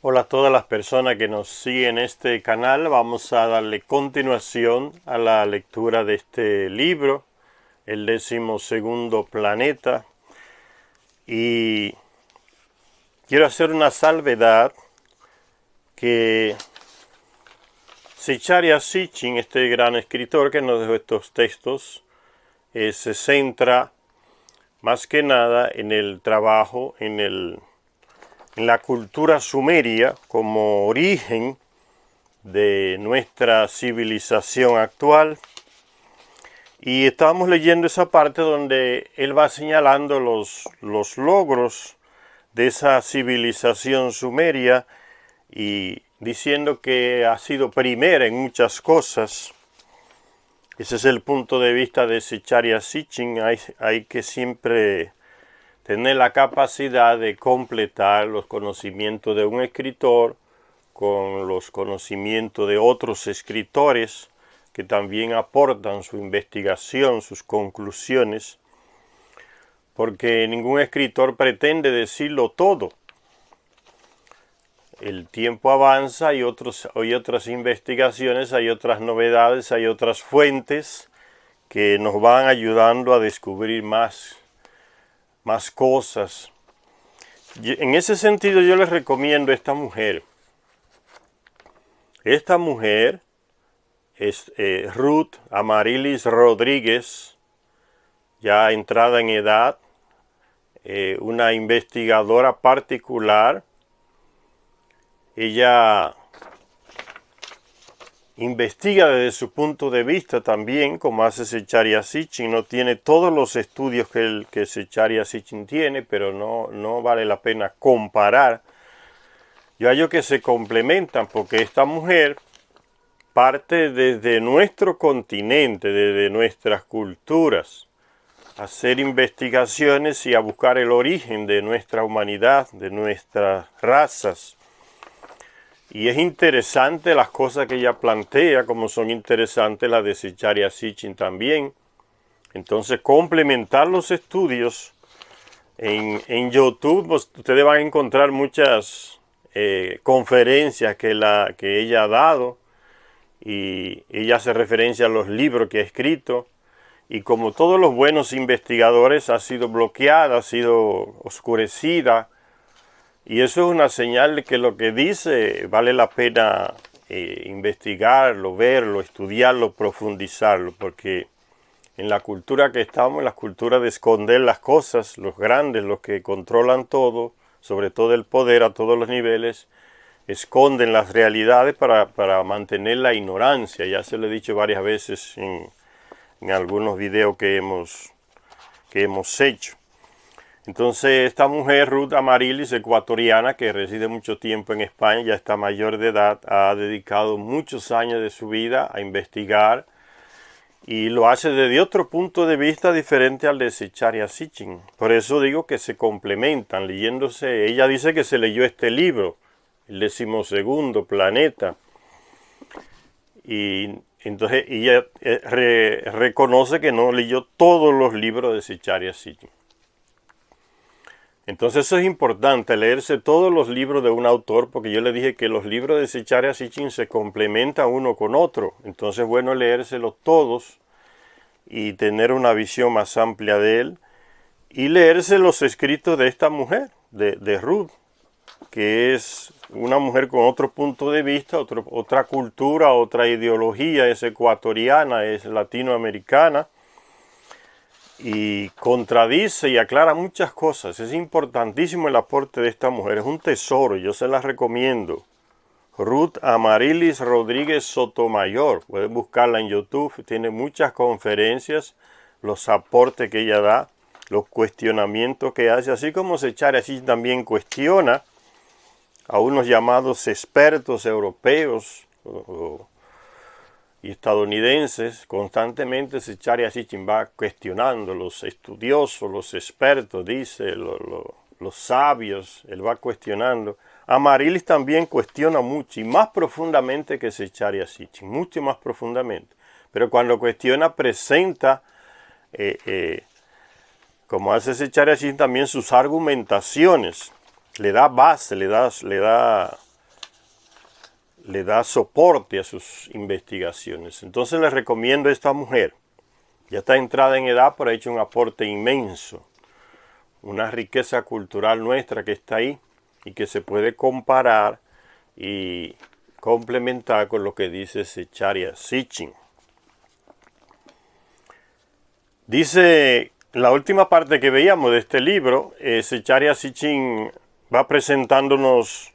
Hola a todas las personas que nos siguen en este canal. Vamos a darle continuación a la lectura de este libro, El 12º planeta. Y quiero hacer una salvedad que Zecharia Sitchin, este gran escritor que nos dejó estos textos, se centra más que nada en el trabajo, en la cultura sumeria como origen de nuestra civilización actual. Y estábamos leyendo esa parte donde él va señalando los logros de esa civilización sumeria y diciendo que ha sido primera en muchas cosas. Ese es el punto de vista de Zecharia Sitchin. Hay que siempre tener la capacidad de completar los conocimientos de un escritor con los conocimientos de otros escritores que también aportan su investigación, sus conclusiones, porque ningún escritor pretende decirlo todo. El tiempo avanza, hay otras investigaciones, hay otras novedades, hay otras fuentes que nos van ayudando a descubrir más cosas. En ese sentido yo les recomiendo a esta mujer. Esta mujer es Ruth Amaryllis Rodríguez, ya entrada en edad, una investigadora particular. Ella investiga desde su punto de vista también, como hace Zecharia Sitchin. No tiene todos los estudios que Zecharia Sitchin tiene, pero no vale la pena comparar. Yo hallo que se complementan, porque esta mujer parte desde nuestro continente, desde nuestras culturas, a hacer investigaciones y a buscar el origen de nuestra humanidad, de nuestras razas. Y es interesante las cosas que ella plantea, como son interesantes las de Zecharia Sitchin también. Entonces, complementar los estudios en YouTube, pues, ustedes van a encontrar muchas conferencias que ella ha dado, y ella hace referencia a los libros que ha escrito, y como todos los buenos investigadores ha sido bloqueada, ha sido oscurecida, y eso es una señal de que lo que dice vale la pena investigarlo, verlo, estudiarlo, profundizarlo, porque en la cultura que estamos, en la cultura de esconder las cosas, los grandes, los que controlan todo, sobre todo el poder a todos los niveles, esconden las realidades para mantener la ignorancia. Ya se lo he dicho varias veces en algunos videos que hemos hecho. Entonces esta mujer, Ruth Amaryllis, ecuatoriana, que reside mucho tiempo en España, ya está mayor de edad, ha dedicado muchos años de su vida a investigar, y lo hace desde otro punto de vista diferente al de Zecharia Sitchin. Por eso digo que se complementan, leyéndose. Ella dice que se leyó este libro, El 12º planeta, y entonces ella reconoce que no leyó todos los libros de Zecharia Sitchin. Entonces eso es importante, leerse todos los libros de un autor, porque yo le dije que los libros de Zecharia Sitchin se complementan uno con otro. Entonces es bueno leérselos todos y tener una visión más amplia de él, y leerse los escritos de esta mujer, de Ruth, que es una mujer con otro punto de vista, otra cultura, otra ideología. Es ecuatoriana, es latinoamericana, y contradice y aclara muchas cosas. Es importantísimo el aporte de esta mujer, es un tesoro, yo se las recomiendo. Ruth Amaryllis Rodríguez Sotomayor, pueden buscarla en YouTube, tiene muchas conferencias, los aportes que ella da, los cuestionamientos que hace, así como Zecharia Sitchin también cuestiona a unos llamados expertos europeos y estadounidenses. Constantemente Zecharia Sitchin va cuestionando los estudiosos, los expertos, dice, los sabios, él va cuestionando. Amaryllis también cuestiona mucho, y más profundamente que Zecharia Sitchin, mucho más profundamente. Pero cuando cuestiona, presenta, como hace Zecharia Sitchin, también sus argumentaciones, le da base, le da le da soporte a sus investigaciones. Entonces les recomiendo a esta mujer. Ya está entrada en edad, pero ha hecho un aporte inmenso. Una riqueza cultural nuestra que está ahí y que se puede comparar y complementar con lo que dice Zecharia Sitchin. Dice la última parte que veíamos de este libro, Zecharia Sitchin va presentándonos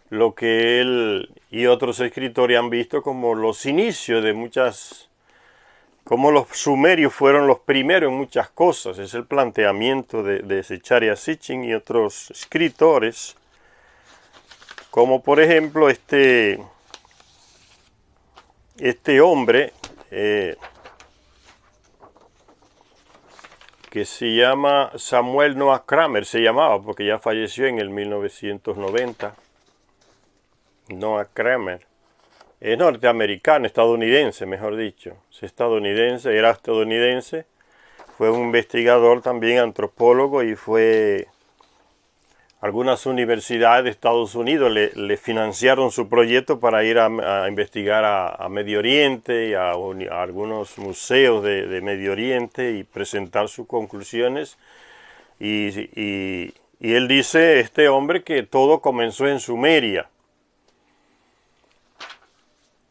lo que él y otros escritores han visto como los inicios de muchas, como los sumerios fueron los primeros en muchas cosas. Es el planteamiento de Zecharia Sitchin y otros escritores, como por ejemplo este hombre que se llama Samuel Noah Kramer, se llamaba porque ya falleció en el 1990. Noah Kramer es norteamericano, estadounidense, mejor dicho. Es estadounidense, era estadounidense, fue un investigador también, antropólogo, y fue algunas universidades de Estados Unidos le financiaron su proyecto para ir a investigar a Medio Oriente y a algunos museos de Medio Oriente y presentar sus conclusiones. Y él dice, este hombre, que todo comenzó en Sumeria.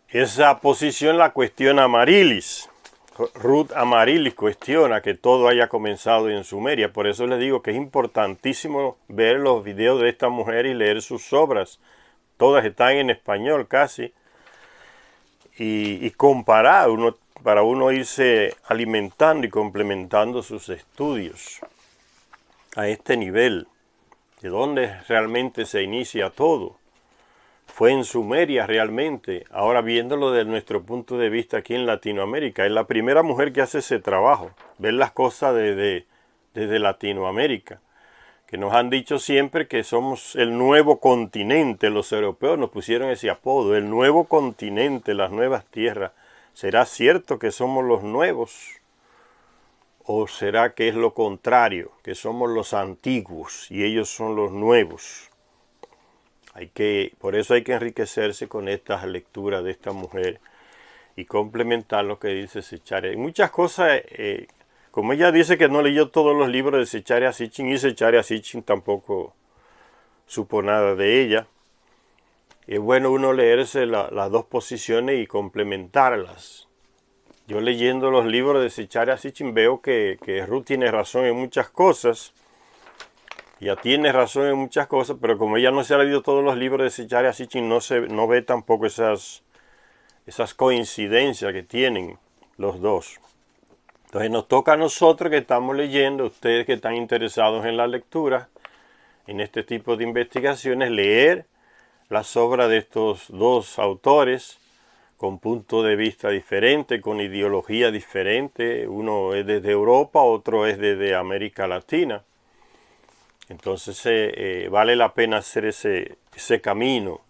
Esa posición la cuestiona Amaryllis. Ruth Amaryllis cuestiona que todo haya comenzado en Sumeria. Por eso les digo que es importantísimo ver los videos de esta mujer y leer sus obras. Todas están en español casi. Y comparar, para uno irse alimentando y complementando sus estudios a este nivel. De dónde realmente se inicia todo. Fue en Sumeria realmente. Ahora viéndolo desde nuestro punto de vista aquí en Latinoamérica, es la primera mujer que hace ese trabajo, ver las cosas desde Latinoamérica, que nos han dicho siempre que somos el nuevo continente. Los europeos nos pusieron ese apodo, el nuevo continente, las nuevas tierras. ¿Será cierto que somos los nuevos? ¿O será que es lo contrario, que somos los antiguos y ellos son los nuevos? Por eso hay que enriquecerse con estas lecturas de esta mujer y complementar lo que dice Zecharia. Hay muchas cosas, como ella dice que no leyó todos los libros de Zecharia Sitchin, y Zecharia Sitchin tampoco supo nada de ella. Es bueno uno leerse las dos posiciones y complementarlas. Yo leyendo los libros de Zecharia Sitchin veo que Ruth tiene razón en muchas cosas. Ya tiene razón en muchas cosas, pero como ella no se ha leído todos los libros de Zecharia Sitchin, no ve tampoco esas coincidencias que tienen los dos. Entonces nos toca a nosotros que estamos leyendo, ustedes que están interesados en la lectura, en este tipo de investigaciones, leer las obras de estos dos autores con punto de vista diferente, con ideología diferente. Uno es desde Europa, otro es desde América Latina. Entonces vale la pena hacer ese camino.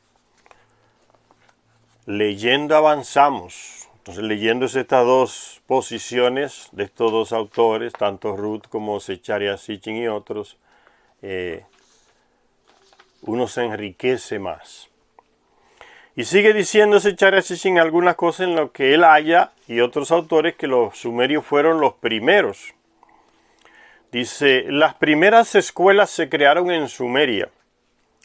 Leyendo avanzamos. Entonces leyendo estas dos posiciones de estos dos autores, tanto Ruth como Zecharia Sitchin y otros, uno se enriquece más. Y sigue diciendo Zecharia Sitchin algunas cosas en lo que él halla y otros autores que los sumerios fueron los primeros. Dice, las primeras escuelas se crearon en Sumeria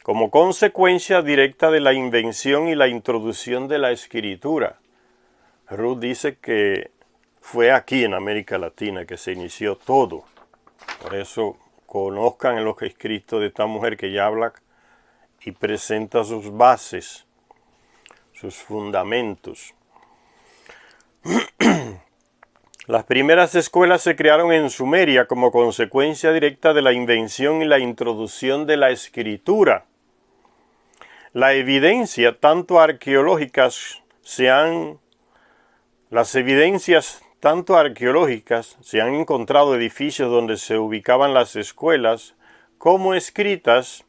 como consecuencia directa de la invención y la introducción de la escritura. Ruth dice que fue aquí en América Latina que se inició todo. Por eso conozcan los escritos de esta mujer que ya habla y presenta sus bases, sus fundamentos. Las primeras escuelas se crearon en Sumeria como consecuencia directa de la invención y la introducción de la escritura. Las evidencias tanto arqueológicas se han encontrado edificios donde se ubicaban las escuelas, como escritas,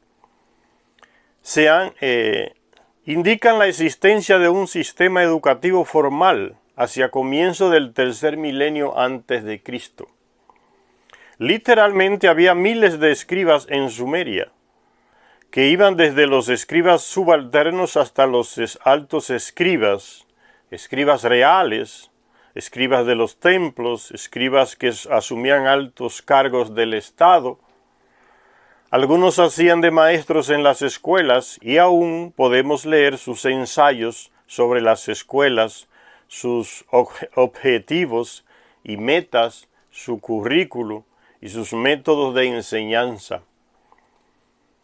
indican la existencia de un sistema educativo formal hacia comienzo del tercer milenio antes de Cristo. Literalmente había miles de escribas en Sumeria, que iban desde los escribas subalternos hasta los altos escribas, escribas reales, escribas de los templos, escribas que asumían altos cargos del Estado. Algunos hacían de maestros en las escuelas y aún podemos leer sus ensayos sobre las escuelas, sus objetivos y metas, su currículo y sus métodos de enseñanza.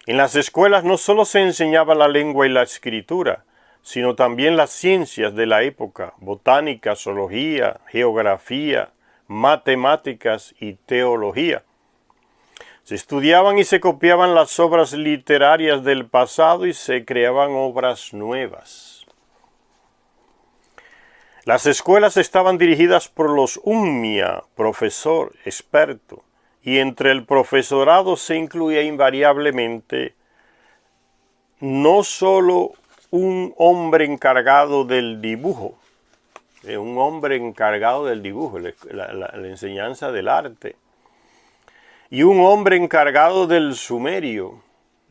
En las escuelas no solo se enseñaba la lengua y la escritura, sino también las ciencias de la época, botánica, zoología, geografía, matemáticas y teología. Se estudiaban y se copiaban las obras literarias del pasado y se creaban obras nuevas. Las escuelas estaban dirigidas por los ummia, profesor, experto, y entre el profesorado se incluía invariablemente no solo un hombre encargado del dibujo, la enseñanza del arte, y un hombre encargado del sumerio,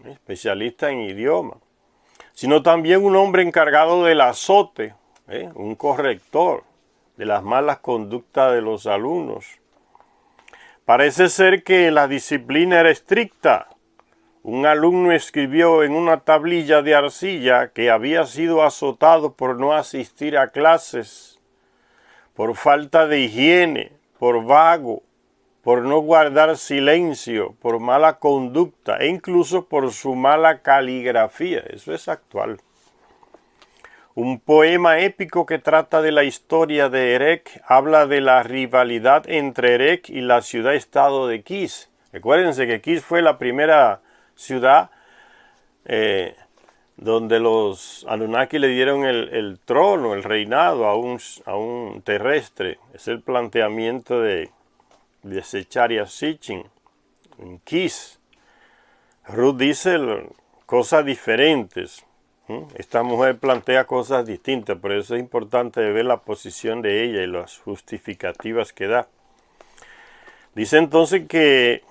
especialista en idioma, sino también un hombre encargado del azote, un corrector de las malas conductas de los alumnos. Parece ser que la disciplina era estricta. Un alumno escribió en una tablilla de arcilla que había sido azotado por no asistir a clases, por falta de higiene, por vago, por no guardar silencio, por mala conducta e incluso por su mala caligrafía. Eso es actual. Un poema épico que trata de la historia de Erech habla de la rivalidad entre Erech y la ciudad-estado de Kish. Recuérdense que Kish fue la primera ciudad donde los Anunnaki le dieron el trono, el reinado a un terrestre. Es el planteamiento de Zecharia Sitchin en Kish. Ruth dice cosas diferentes. Esta mujer plantea cosas distintas, por eso es importante ver la posición de ella y las justificativas que da. Dice entonces que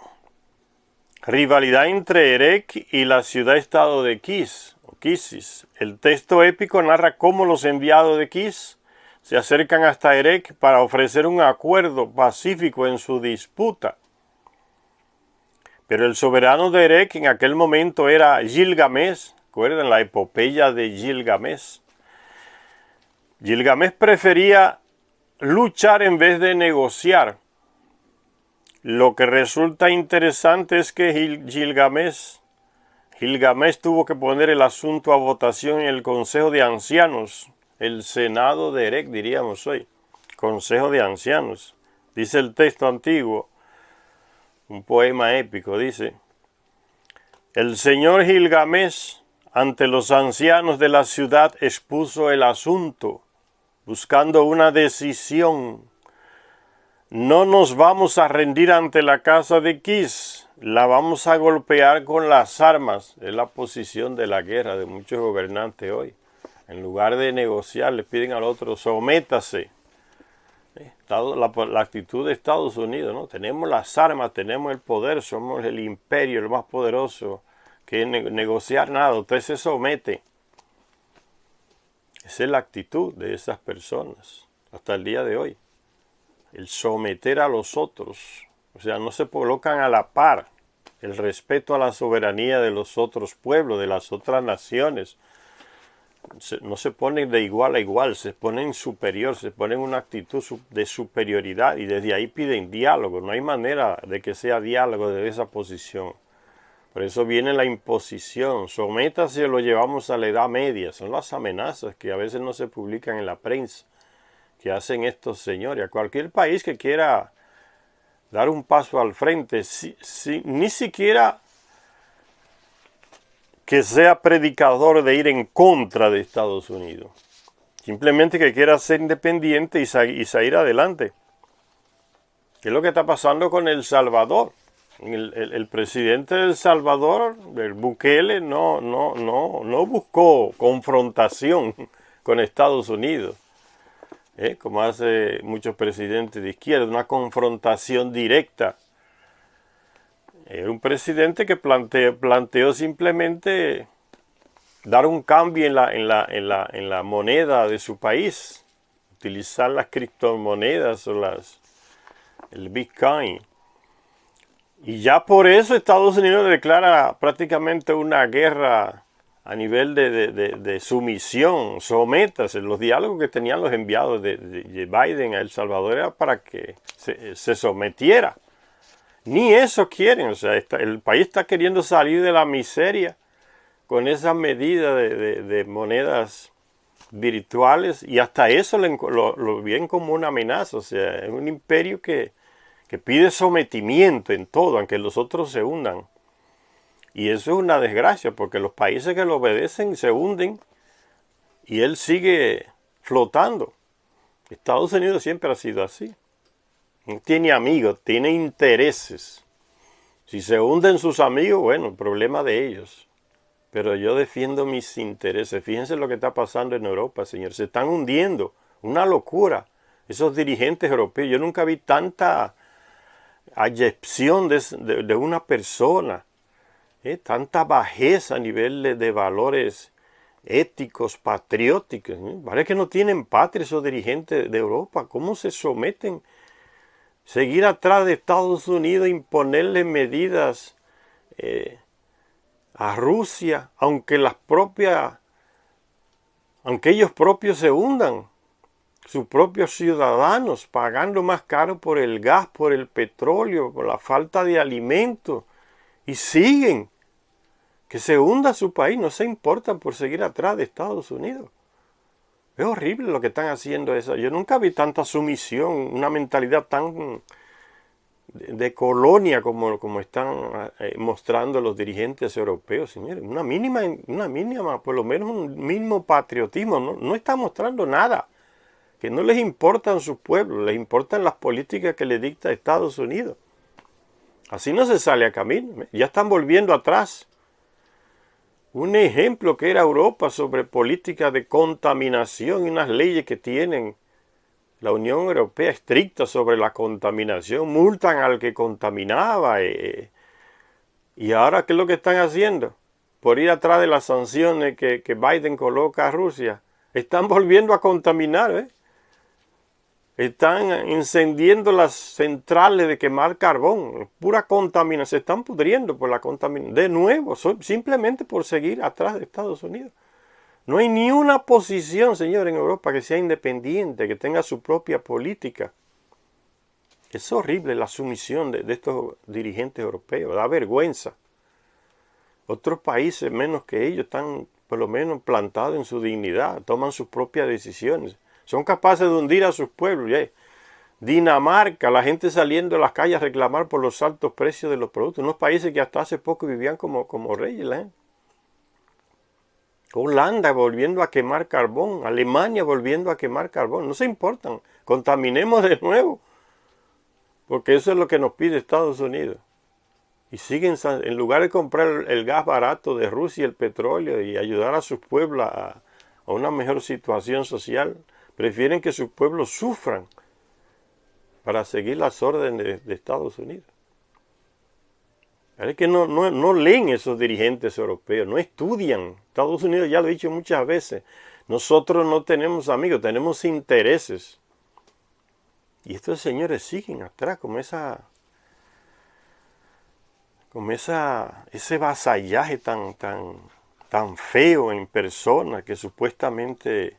rivalidad entre Erech y la ciudad-estado de Kish, o Kisis. El texto épico narra cómo los enviados de Kish se acercan hasta Erech para ofrecer un acuerdo pacífico en su disputa. Pero el soberano de Erech en aquel momento era Gilgamesh. ¿Recuerdan la epopeya de Gilgamesh? Gilgamesh prefería luchar en vez de negociar. Lo que resulta interesante es que Gilgamesh tuvo que poner el asunto a votación en el Consejo de Ancianos, el Senado de Erech, diríamos hoy, Consejo de Ancianos. Dice el texto antiguo, un poema épico, dice: el señor Gilgamesh ante los ancianos de la ciudad expuso el asunto, buscando una decisión. No nos vamos a rendir ante la casa de Kish, la vamos a golpear con las armas. Es la posición de la guerra de muchos gobernantes hoy. En lugar de negociar, le piden al otro, sométase. La actitud de Estados Unidos, ¿no? Tenemos las armas, tenemos el poder, somos el imperio, el más poderoso. Que negociar nada, usted se somete. Esa es la actitud de esas personas hasta el día de hoy. El someter a los otros. O sea, no se colocan a la par. El respeto a la soberanía de los otros pueblos, de las otras naciones. No se ponen de igual a igual, se ponen superior, se ponen una actitud de superioridad y desde ahí piden diálogo. No hay manera de que sea diálogo desde esa posición. Por eso viene la imposición. Sométase o lo llevamos a la Edad Media. Son las amenazas que a veces no se publican en la prensa que hacen estos señores. A cualquier país que quiera dar un paso al frente, ni siquiera que sea predicador de ir en contra de Estados Unidos. Simplemente que quiera ser independiente y salir adelante. ¿Qué es lo que está pasando con El Salvador? El presidente de El Salvador, el Bukele, no buscó confrontación con Estados Unidos, como hace muchos presidentes de izquierda, una confrontación directa. Era un presidente que planteó simplemente dar un cambio en la moneda de su país, utilizar las criptomonedas o el Bitcoin. Y ya por eso Estados Unidos declara prácticamente una guerra a nivel de sumisión. Sométase. Los diálogos que tenían los enviados de Biden a El Salvador era para que se sometiera. Ni eso quieren. O sea, el país está queriendo salir de la miseria con esa medida de monedas virtuales, y hasta eso lo ven como una amenaza. O sea, es un imperio que pide sometimiento en todo, aunque los otros se hundan. Y eso es una desgracia, porque los países que lo obedecen se hunden y él sigue flotando. Estados Unidos siempre ha sido así. No tiene amigos, tiene intereses. Si se hunden sus amigos, bueno, problema de ellos. Pero yo defiendo mis intereses. Fíjense lo que está pasando en Europa, señor. Se están hundiendo. Una locura. Esos dirigentes europeos. Yo nunca vi tanta ayepción de una persona. Tanta bajeza a nivel de valores éticos, patrióticos. Parece que no tienen patria esos dirigentes de Europa. ¿Cómo se someten? Seguir atrás de Estados Unidos, imponerle medidas a Rusia, aunque ellos propios se hundan, sus propios ciudadanos pagando más caro por el gas, por el petróleo, por la falta de alimentos, y siguen. Que se hunda su país, no se importan por seguir atrás de Estados Unidos. Es horrible lo que están haciendo eso. Yo nunca vi tanta sumisión, una mentalidad tan de colonia como están mostrando los dirigentes europeos, señores. Una mínima, por lo menos un mínimo patriotismo. No está mostrando nada. Que no les importan sus pueblos, les importan las políticas que le dicta Estados Unidos. Así no se sale a camino. Ya están volviendo atrás. Un ejemplo que era Europa sobre políticas de contaminación y unas leyes que tienen la Unión Europea estrictas sobre la contaminación, multan al que contaminaba. Y ahora, ¿qué es lo que están haciendo? Por ir atrás de las sanciones que Biden coloca a Rusia, están volviendo a contaminar. Están encendiendo las centrales de quemar carbón, pura contaminación, se están pudriendo por la contaminación. De nuevo, simplemente por seguir atrás de Estados Unidos. No hay ni una posición, señor, en Europa que sea independiente, que tenga su propia política. Es horrible la sumisión de estos dirigentes europeos, da vergüenza. Otros países menos que ellos están por lo menos plantados en su dignidad, toman sus propias decisiones. Son capaces de hundir a sus pueblos. Dinamarca, la gente saliendo a las calles a reclamar por los altos precios de los productos. Unos países que hasta hace poco vivían como reyes. La gente. Holanda volviendo a quemar carbón. Alemania volviendo a quemar carbón. No se importan. Contaminemos de nuevo. Porque eso es lo que nos pide Estados Unidos. Y siguen, en lugar de comprar el gas barato de Rusia y el petróleo y ayudar a sus pueblos a una mejor situación social, prefieren que sus pueblos sufran para seguir las órdenes de Estados Unidos. Es que no leen esos dirigentes europeos, no estudian. Estados Unidos, ya lo he dicho muchas veces, nosotros no tenemos amigos, tenemos intereses. Y estos señores siguen atrás con ese vasallaje tan feo en persona que supuestamente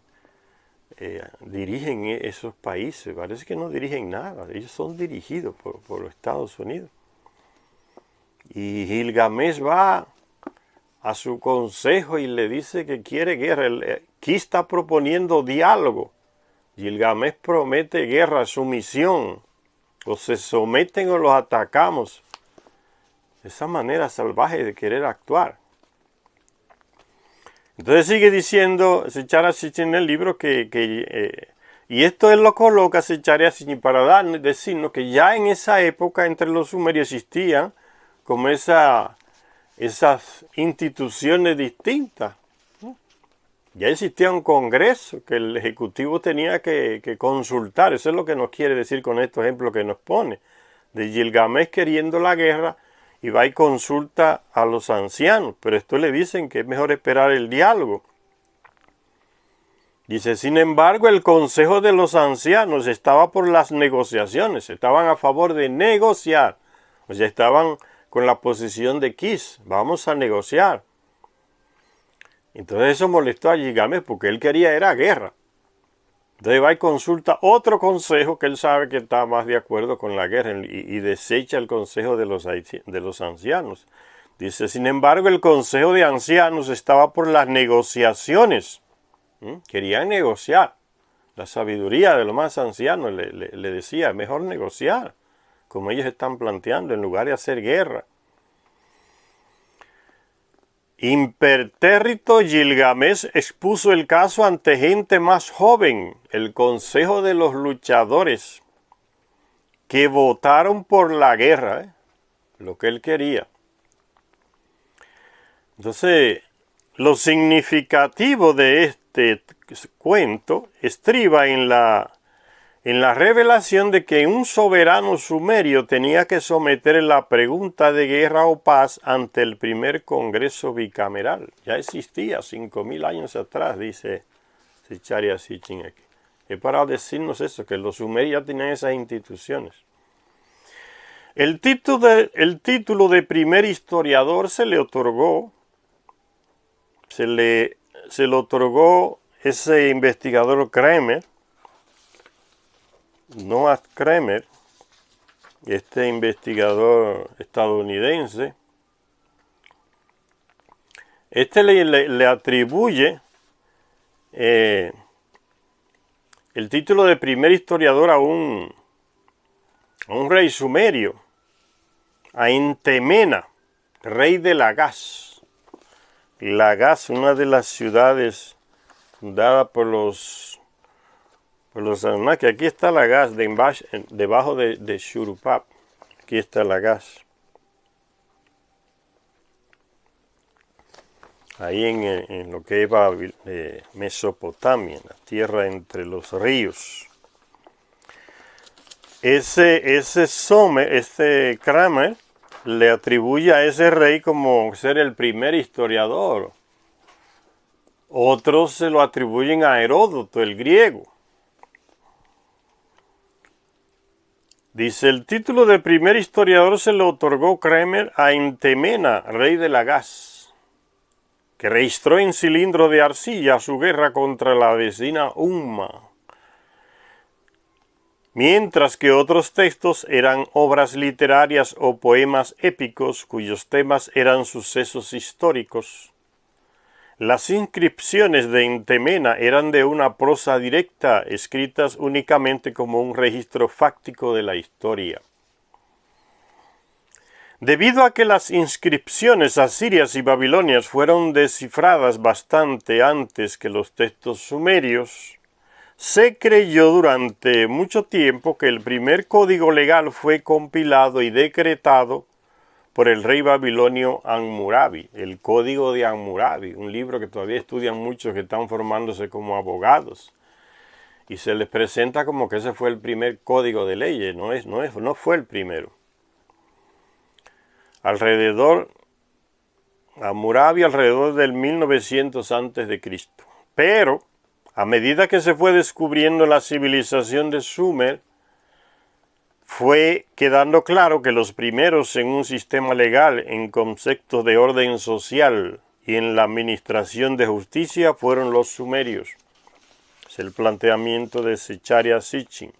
dirigen esos países. Parece que no dirigen nada, ellos son dirigidos por los Estados Unidos. Y Gilgamesh va a su consejo y le dice que quiere guerra. Aquí está proponiendo diálogo. Gilgamesh promete guerra, sumisión. O se someten o los atacamos. Esa manera salvaje de querer actuar. Entonces sigue diciendo Secharia Sitchin en el libro y esto él lo coloca Secharia Sitchin para decirnos que ya en esa época entre los sumerios existían como esas instituciones distintas. Ya existía un congreso que el ejecutivo tenía que consultar. Eso es lo que nos quiere decir con estos ejemplos que nos pone. De Gilgamesh queriendo la guerra y va y consulta a los ancianos, pero esto le dicen que es mejor esperar el diálogo. Dice, sin embargo, el consejo de los ancianos estaba por las negociaciones, estaban a favor de negociar, o sea, estaban con la posición de Kish, vamos a negociar. Entonces eso molestó a Gilgamesh porque él quería era guerra. Entonces va y consulta otro consejo que él sabe que está más de acuerdo con la guerra y desecha el consejo de los ancianos. Dice, sin embargo, el consejo de ancianos estaba por las negociaciones. Querían negociar. La sabiduría de los más ancianos le decía, mejor negociar, como ellos están planteando, en lugar de hacer guerra. Impertérrito Gilgamesh expuso el caso ante gente más joven, el consejo de los luchadores, que votaron por la guerra, lo que él quería. Entonces, lo significativo de este cuento estriba en la revelación de que un soberano sumerio tenía que someter la pregunta de guerra o paz ante el primer Congreso bicameral. Ya existía 5.000 años atrás, dice Secharya Sitchin aquí. Es para decirnos eso, que los sumerios ya tenían esas instituciones. El título de primer historiador se le otorgó ese investigador Kremer, Noah Kremer, este investigador estadounidense. Este le atribuye el título de primer historiador a un rey sumerio, a Entemena, rey de Lagash. Lagash, una de las ciudades fundada por los Anunnaki. Aquí está Lagash, debajo de Shurupap. Aquí está Lagash. Ahí en lo que es Mesopotamia, la tierra entre los ríos. Este Kramer le atribuye a ese rey como ser el primer historiador. Otros se lo atribuyen a Heródoto, el griego. Dice, el título de primer historiador se le otorgó Kremer a Entemena, rey de Lagash, que registró en cilindro de arcilla su guerra contra la vecina Umma, mientras que otros textos eran obras literarias o poemas épicos cuyos temas eran sucesos históricos. Las inscripciones de Entemena eran de una prosa directa, escritas únicamente como un registro fáctico de la historia. Debido a que las inscripciones asirias y babilonias fueron descifradas bastante antes que los textos sumerios, se creyó durante mucho tiempo que el primer código legal fue compilado y decretado por el rey babilonio Hammurabi, el Código de Hammurabi, un libro que todavía estudian muchos que están formándose como abogados. Y se les presenta como que ese fue el primer código de leyes, no fue el primero. Hammurabi alrededor del 1900 a.C. Pero, a medida que se fue descubriendo la civilización de Sumer, fue quedando claro que los primeros en un sistema legal, en conceptos de orden social y en la administración de justicia fueron los sumerios. Es el planteamiento de Secharya Sitchin.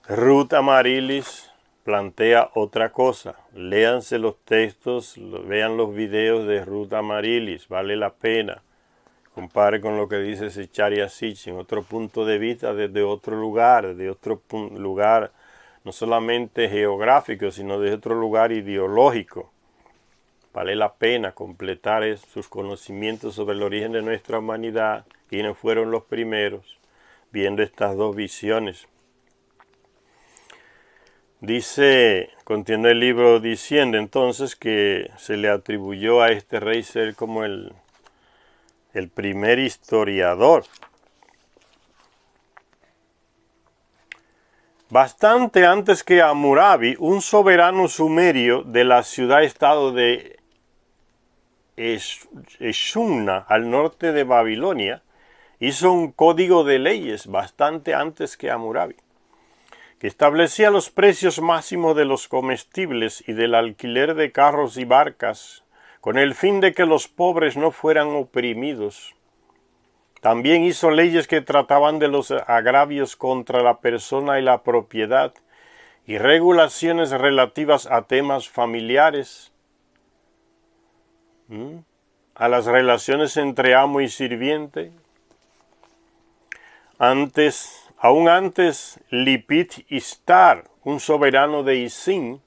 Ruth Amaryllis plantea otra cosa. Léanse los textos, vean los videos de Ruth Amaryllis, vale la pena. Compare con lo que dice Secharya Sitchin, otro punto de vista desde otro lugar, no solamente geográfico, sino desde otro lugar ideológico. Vale la pena completar sus conocimientos sobre el origen de nuestra humanidad, quiénes fueron los primeros, viendo estas dos visiones. Continúa el libro diciendo entonces que se le atribuyó a este rey ser como el primer historiador. bastante antes que Hammurabi, un soberano sumerio de la ciudad-estado de Eshunna, al norte de Babilonia, hizo un código de leyes bastante antes que Hammurabi, que establecía los precios máximos de los comestibles y del alquiler de carros y barcas, con el fin de que los pobres no fueran oprimidos. También hizo leyes que trataban de los agravios contra la persona y la propiedad, y regulaciones relativas a temas familiares, a las relaciones entre amo y sirviente. Aún antes, Lipit Ishtar, un soberano de Isin,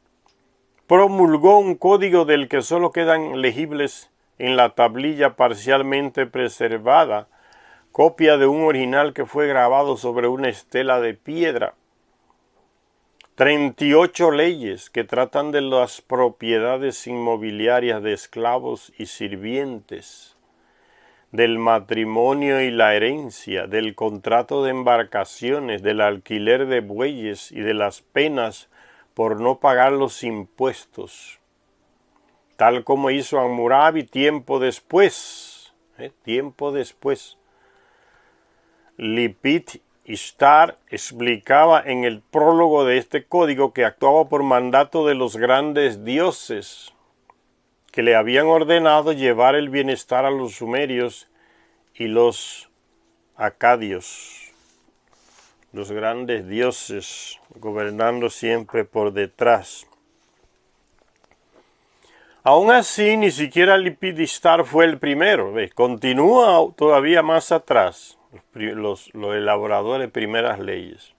promulgó un código del que solo quedan legibles en la tablilla parcialmente preservada, copia de un original que fue grabado sobre una estela de piedra. 38 leyes que tratan de las propiedades inmobiliarias de esclavos y sirvientes, del matrimonio y la herencia, del contrato de embarcaciones, del alquiler de bueyes y de las penas por no pagar los impuestos, tal como hizo Hammurabi tiempo después. Lipit Ishtar explicaba en el prólogo de este código que actuaba por mandato de los grandes dioses, que le habían ordenado llevar el bienestar a los sumerios y los acadios, los grandes dioses, gobernando siempre por detrás. Aún así, ni siquiera Lipit Ishtar fue el primero. Continúa todavía más atrás los elaboradores de primeras leyes.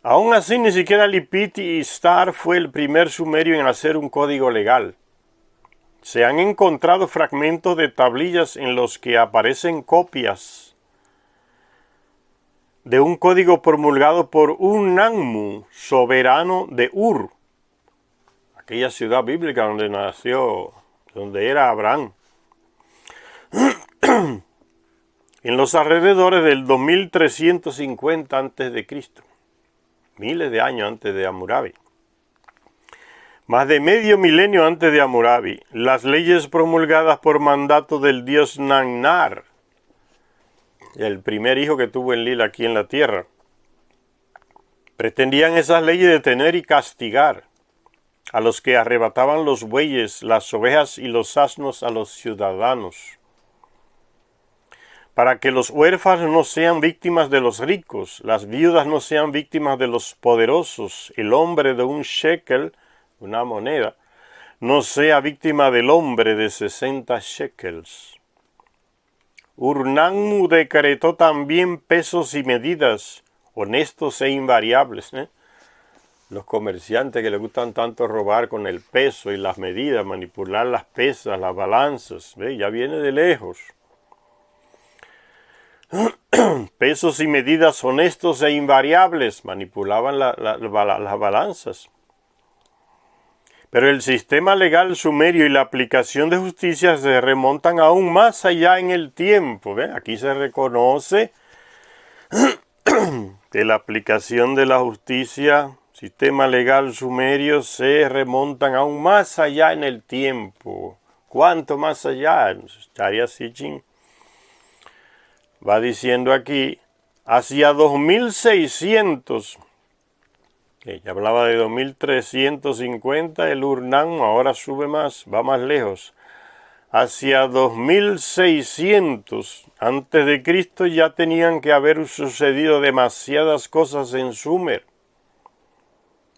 Aún así, ni siquiera Lipit Ishtar fue el primer sumerio en hacer un código legal. Se han encontrado fragmentos de tablillas en los que aparecen copias de un código promulgado por Unnammu, soberano de Ur, aquella ciudad bíblica donde era Abraham, en los alrededores del 2350 a.C., miles de años antes de Hammurabi. Más de medio milenio antes de Hammurabi, las leyes promulgadas por mandato del dios Nannar, el primer hijo que tuvo Enlil aquí en la tierra, pretendían esas leyes detener y castigar a los que arrebataban los bueyes, las ovejas y los asnos a los ciudadanos, para que los huérfanos no sean víctimas de los ricos, las viudas no sean víctimas de los poderosos, el hombre de un shekel, una moneda, no sea víctima del hombre de 60 shekels. Unnammu decretó también pesos y medidas, honestos e invariables. Los comerciantes que les gustan tanto robar con el peso y las medidas, manipular las pesas, las balanzas, ya viene de lejos. Pesos y medidas honestos e invariables, manipulaban las balanzas. Pero el sistema legal sumerio y la aplicación de justicia se remontan aún más allá en el tiempo. Aquí se reconoce que la aplicación de la justicia, sistema legal sumerio, se remontan aún más allá en el tiempo. ¿Cuánto más allá? Sharia Sitchin va diciendo aquí, hacia 2600, ya hablaba de 2350, el Unnammu ahora sube más, va más lejos. Hacia 2600 antes de Cristo ya tenían que haber sucedido demasiadas cosas en Sumer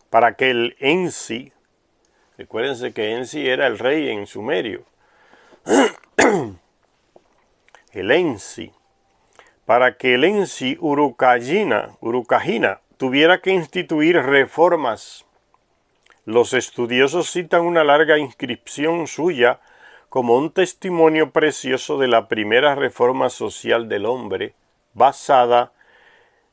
para que el Ensi, recuérdense que Ensi era el rey en Sumerio, el Ensi, para que el Ensi Urukagina tuviera que instituir reformas. Los estudiosos citan una larga inscripción suya como un testimonio precioso de la primera reforma social del hombre, basada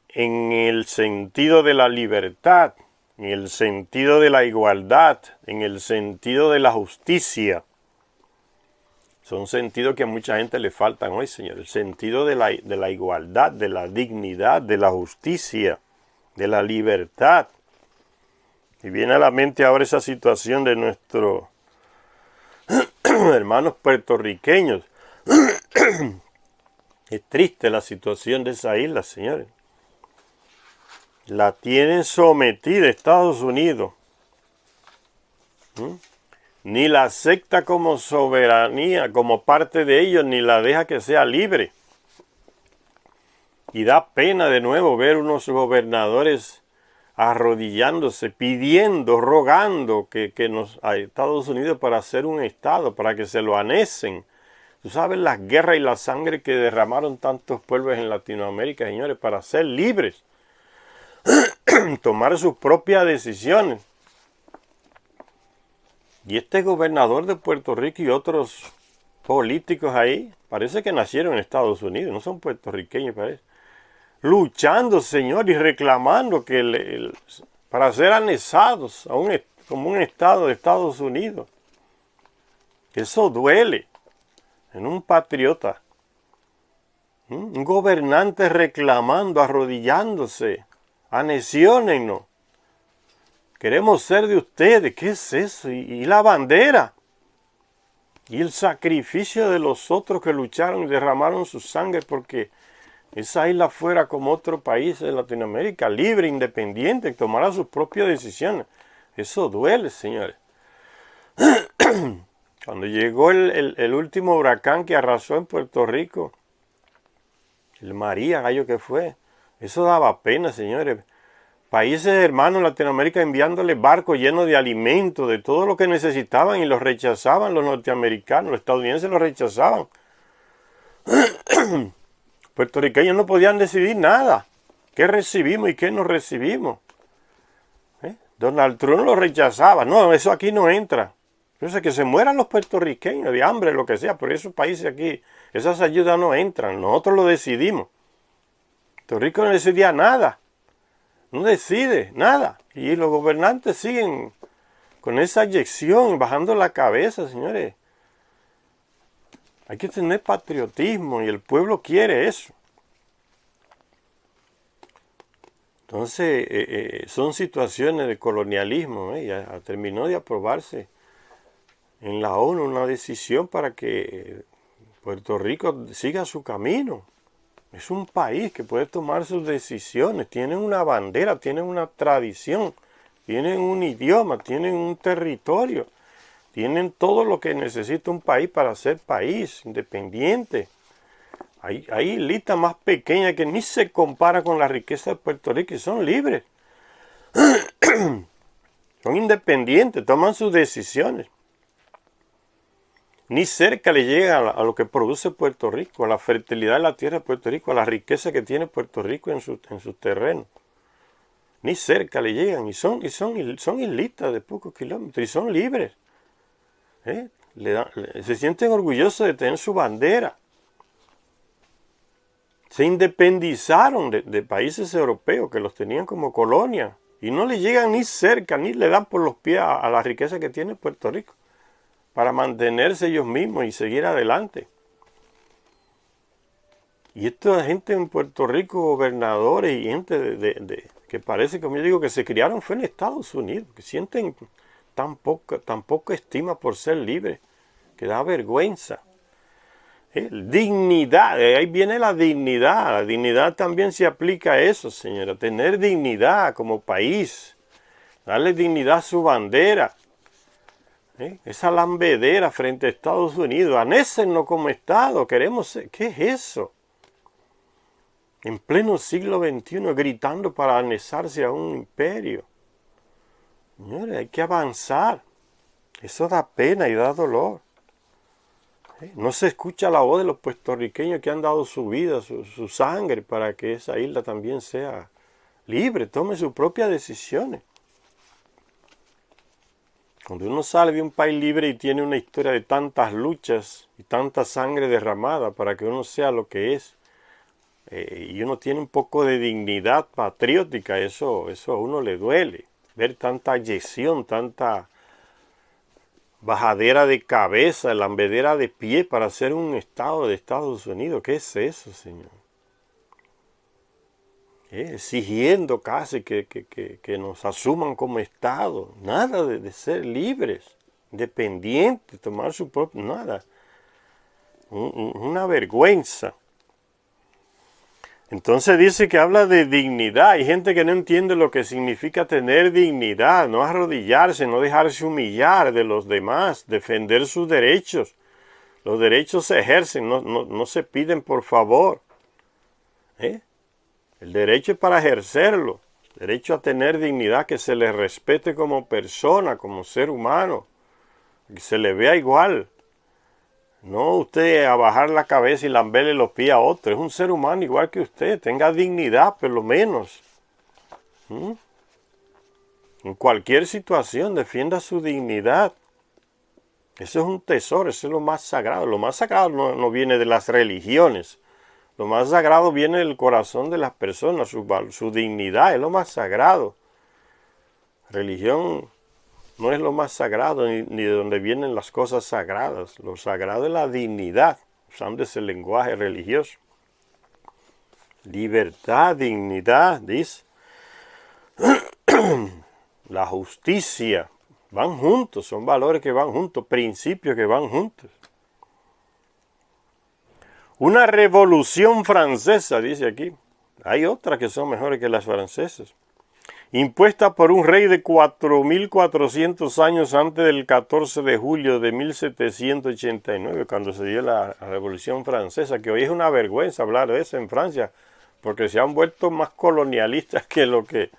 en el sentido de la libertad, en el sentido de la igualdad, en el sentido de la justicia. Son sentidos que a mucha gente le faltan hoy, Señor. El sentido de la igualdad, de la dignidad, de la justicia. de la libertad. Y viene a la mente ahora esa situación de nuestros hermanos puertorriqueños. Es triste la situación de esa isla, señores. La tienen sometida Estados Unidos. Ni la acepta como soberanía, como parte de ellos, ni la deja que sea libre. Y da pena de nuevo ver unos gobernadores arrodillándose, pidiendo, rogando a Estados Unidos para hacer un Estado, para que se lo anexen. Tú sabes las guerras y la sangre que derramaron tantos pueblos en Latinoamérica, señores, para ser libres, tomar sus propias decisiones. Y este gobernador de Puerto Rico y otros políticos ahí, parece que nacieron en Estados Unidos, no son puertorriqueños, parece. Luchando, señor, y reclamando que para ser anexados como un estado de Estados Unidos. Eso duele en un patriota. Un gobernante reclamando, arrodillándose. Anexionennos. Queremos ser de ustedes. ¿Qué es eso? Y la bandera. Y el sacrificio de los otros que lucharon y derramaron su sangre porque esa isla fuera como otro país de Latinoamérica, libre, independiente, que tomara sus propias decisiones. Eso duele, señores. Cuando llegó el último huracán que arrasó en Puerto Rico, el María, gallo que fue, eso daba pena, señores. Países hermanos en Latinoamérica enviándole barcos llenos de alimentos, de todo lo que necesitaban y los rechazaban los norteamericanos, los estadounidenses los rechazaban. Puertorriqueños no podían decidir nada. ¿Qué recibimos y qué no recibimos? Donald Trump lo rechazaba. No, eso aquí no entra. Entonces que se mueran los puertorriqueños de hambre, lo que sea, pero esos países aquí, esas ayudas no entran. Nosotros lo decidimos. Puerto Rico no decidía nada. No decide nada. Y los gobernantes siguen con esa inyección, bajando la cabeza, señores. Hay que tener patriotismo y el pueblo quiere eso. Entonces, son situaciones de colonialismo. Ya terminó de aprobarse en la ONU una decisión para que Puerto Rico siga su camino. Es un país que puede tomar sus decisiones. Tienen una bandera, tienen una tradición, tienen un idioma, tienen un territorio. Tienen todo lo que necesita un país para ser país, independiente. Hay islitas más pequeñas que ni se compara con la riqueza de Puerto Rico y son libres. Son independientes, toman sus decisiones. Ni cerca le llega a lo que produce Puerto Rico, a la fertilidad de la tierra de Puerto Rico, a la riqueza que tiene Puerto Rico en sus terrenos. Ni cerca le llegan y son islitas de pocos kilómetros y son libres. Se sienten orgullosos de tener su bandera. Se independizaron de países europeos que los tenían como colonia y no le llegan ni cerca, ni le dan por los pies a la riqueza que tiene Puerto Rico para mantenerse ellos mismos y seguir adelante. Y esta gente en Puerto Rico, gobernadores y gente que parece, como yo digo, que se criaron fue en Estados Unidos, que sienten tan poca estima por ser libres, que da vergüenza. Dignidad, ahí viene la dignidad. La dignidad también se aplica a eso, señora. Tener dignidad como país. Darle dignidad a su bandera. Esa lambedera frente a Estados Unidos. Anéxennos como Estado. Queremos ser. ¿Qué es eso? En pleno siglo XXI gritando para anexarse a un imperio. Señores, hay que avanzar. Eso da pena y da dolor. No se escucha la voz de los puertorriqueños que han dado su vida, su sangre para que esa isla también sea libre, tome sus propias decisiones. Cuando uno sale de un país libre y tiene una historia de tantas luchas y tanta sangre derramada para que uno sea lo que es, y uno tiene un poco de dignidad patriótica, eso a uno le duele. Ver tanta eyección, tanta bajadera de cabeza, lambedera de pie para hacer un estado de Estados Unidos. ¿Qué es eso, señor? exigiendo casi que nos asuman como Estado. Nada de ser libres, independientes, tomar su propio... Nada. Una vergüenza. Entonces dice que habla de dignidad. Hay gente que no entiende lo que significa tener dignidad, no arrodillarse, no dejarse humillar de los demás, defender sus derechos. Los derechos se ejercen, no se piden por favor. El derecho es para ejercerlo. El derecho a tener dignidad, que se le respete como persona, como ser humano, que se le vea igual. No usted a bajar la cabeza y lamberle los pies a otro. Es un ser humano igual que usted. Tenga dignidad, por lo menos. En cualquier situación, defienda su dignidad. Eso es un tesoro, eso es lo más sagrado. Lo más sagrado no viene de las religiones. Lo más sagrado viene del corazón de las personas. Su dignidad es lo más sagrado. Religión no es lo más sagrado, ni de donde vienen las cosas sagradas. Lo sagrado es la dignidad, usando ese lenguaje religioso. Libertad, dignidad, dice. La justicia, van juntos, son valores que van juntos, principios que van juntos. Una revolución francesa, dice aquí. Hay otras que son mejores que las francesas. Impuesta por un rey de 4.400 años antes del 14 de julio de 1789, cuando se dio la Revolución Francesa, que hoy es una vergüenza hablar de eso en Francia, porque se han vuelto más colonialistas que lo que...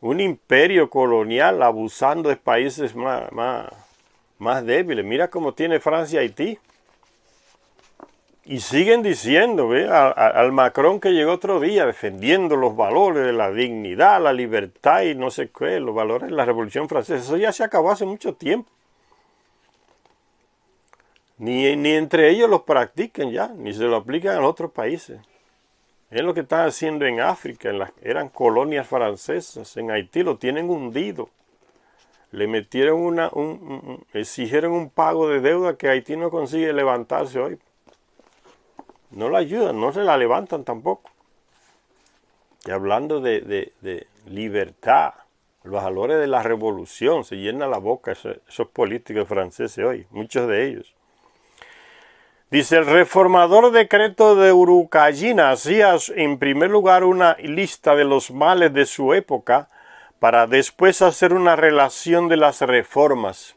Un imperio colonial abusando de países más débiles. Mira cómo tiene Francia Haití. Y siguen diciendo, ¿ve? Al Macron que llegó otro día defendiendo los valores de la dignidad, la libertad y no sé qué, los valores de la Revolución Francesa. Eso ya se acabó hace mucho tiempo. Ni entre ellos los practican ya, ni se lo aplican a otros países. Es lo que están haciendo en África, eran colonias francesas, en Haití lo tienen hundido. Le metieron exigieron un pago de deuda que Haití no consigue levantarse hoy. No la ayudan, no se la levantan tampoco. Y hablando de libertad, los valores de la revolución, se llena la boca esos políticos franceses hoy, muchos de ellos. Dice, el reformador decreto de Urucayina hacía en primer lugar una lista de los males de su época para después hacer una relación de las reformas.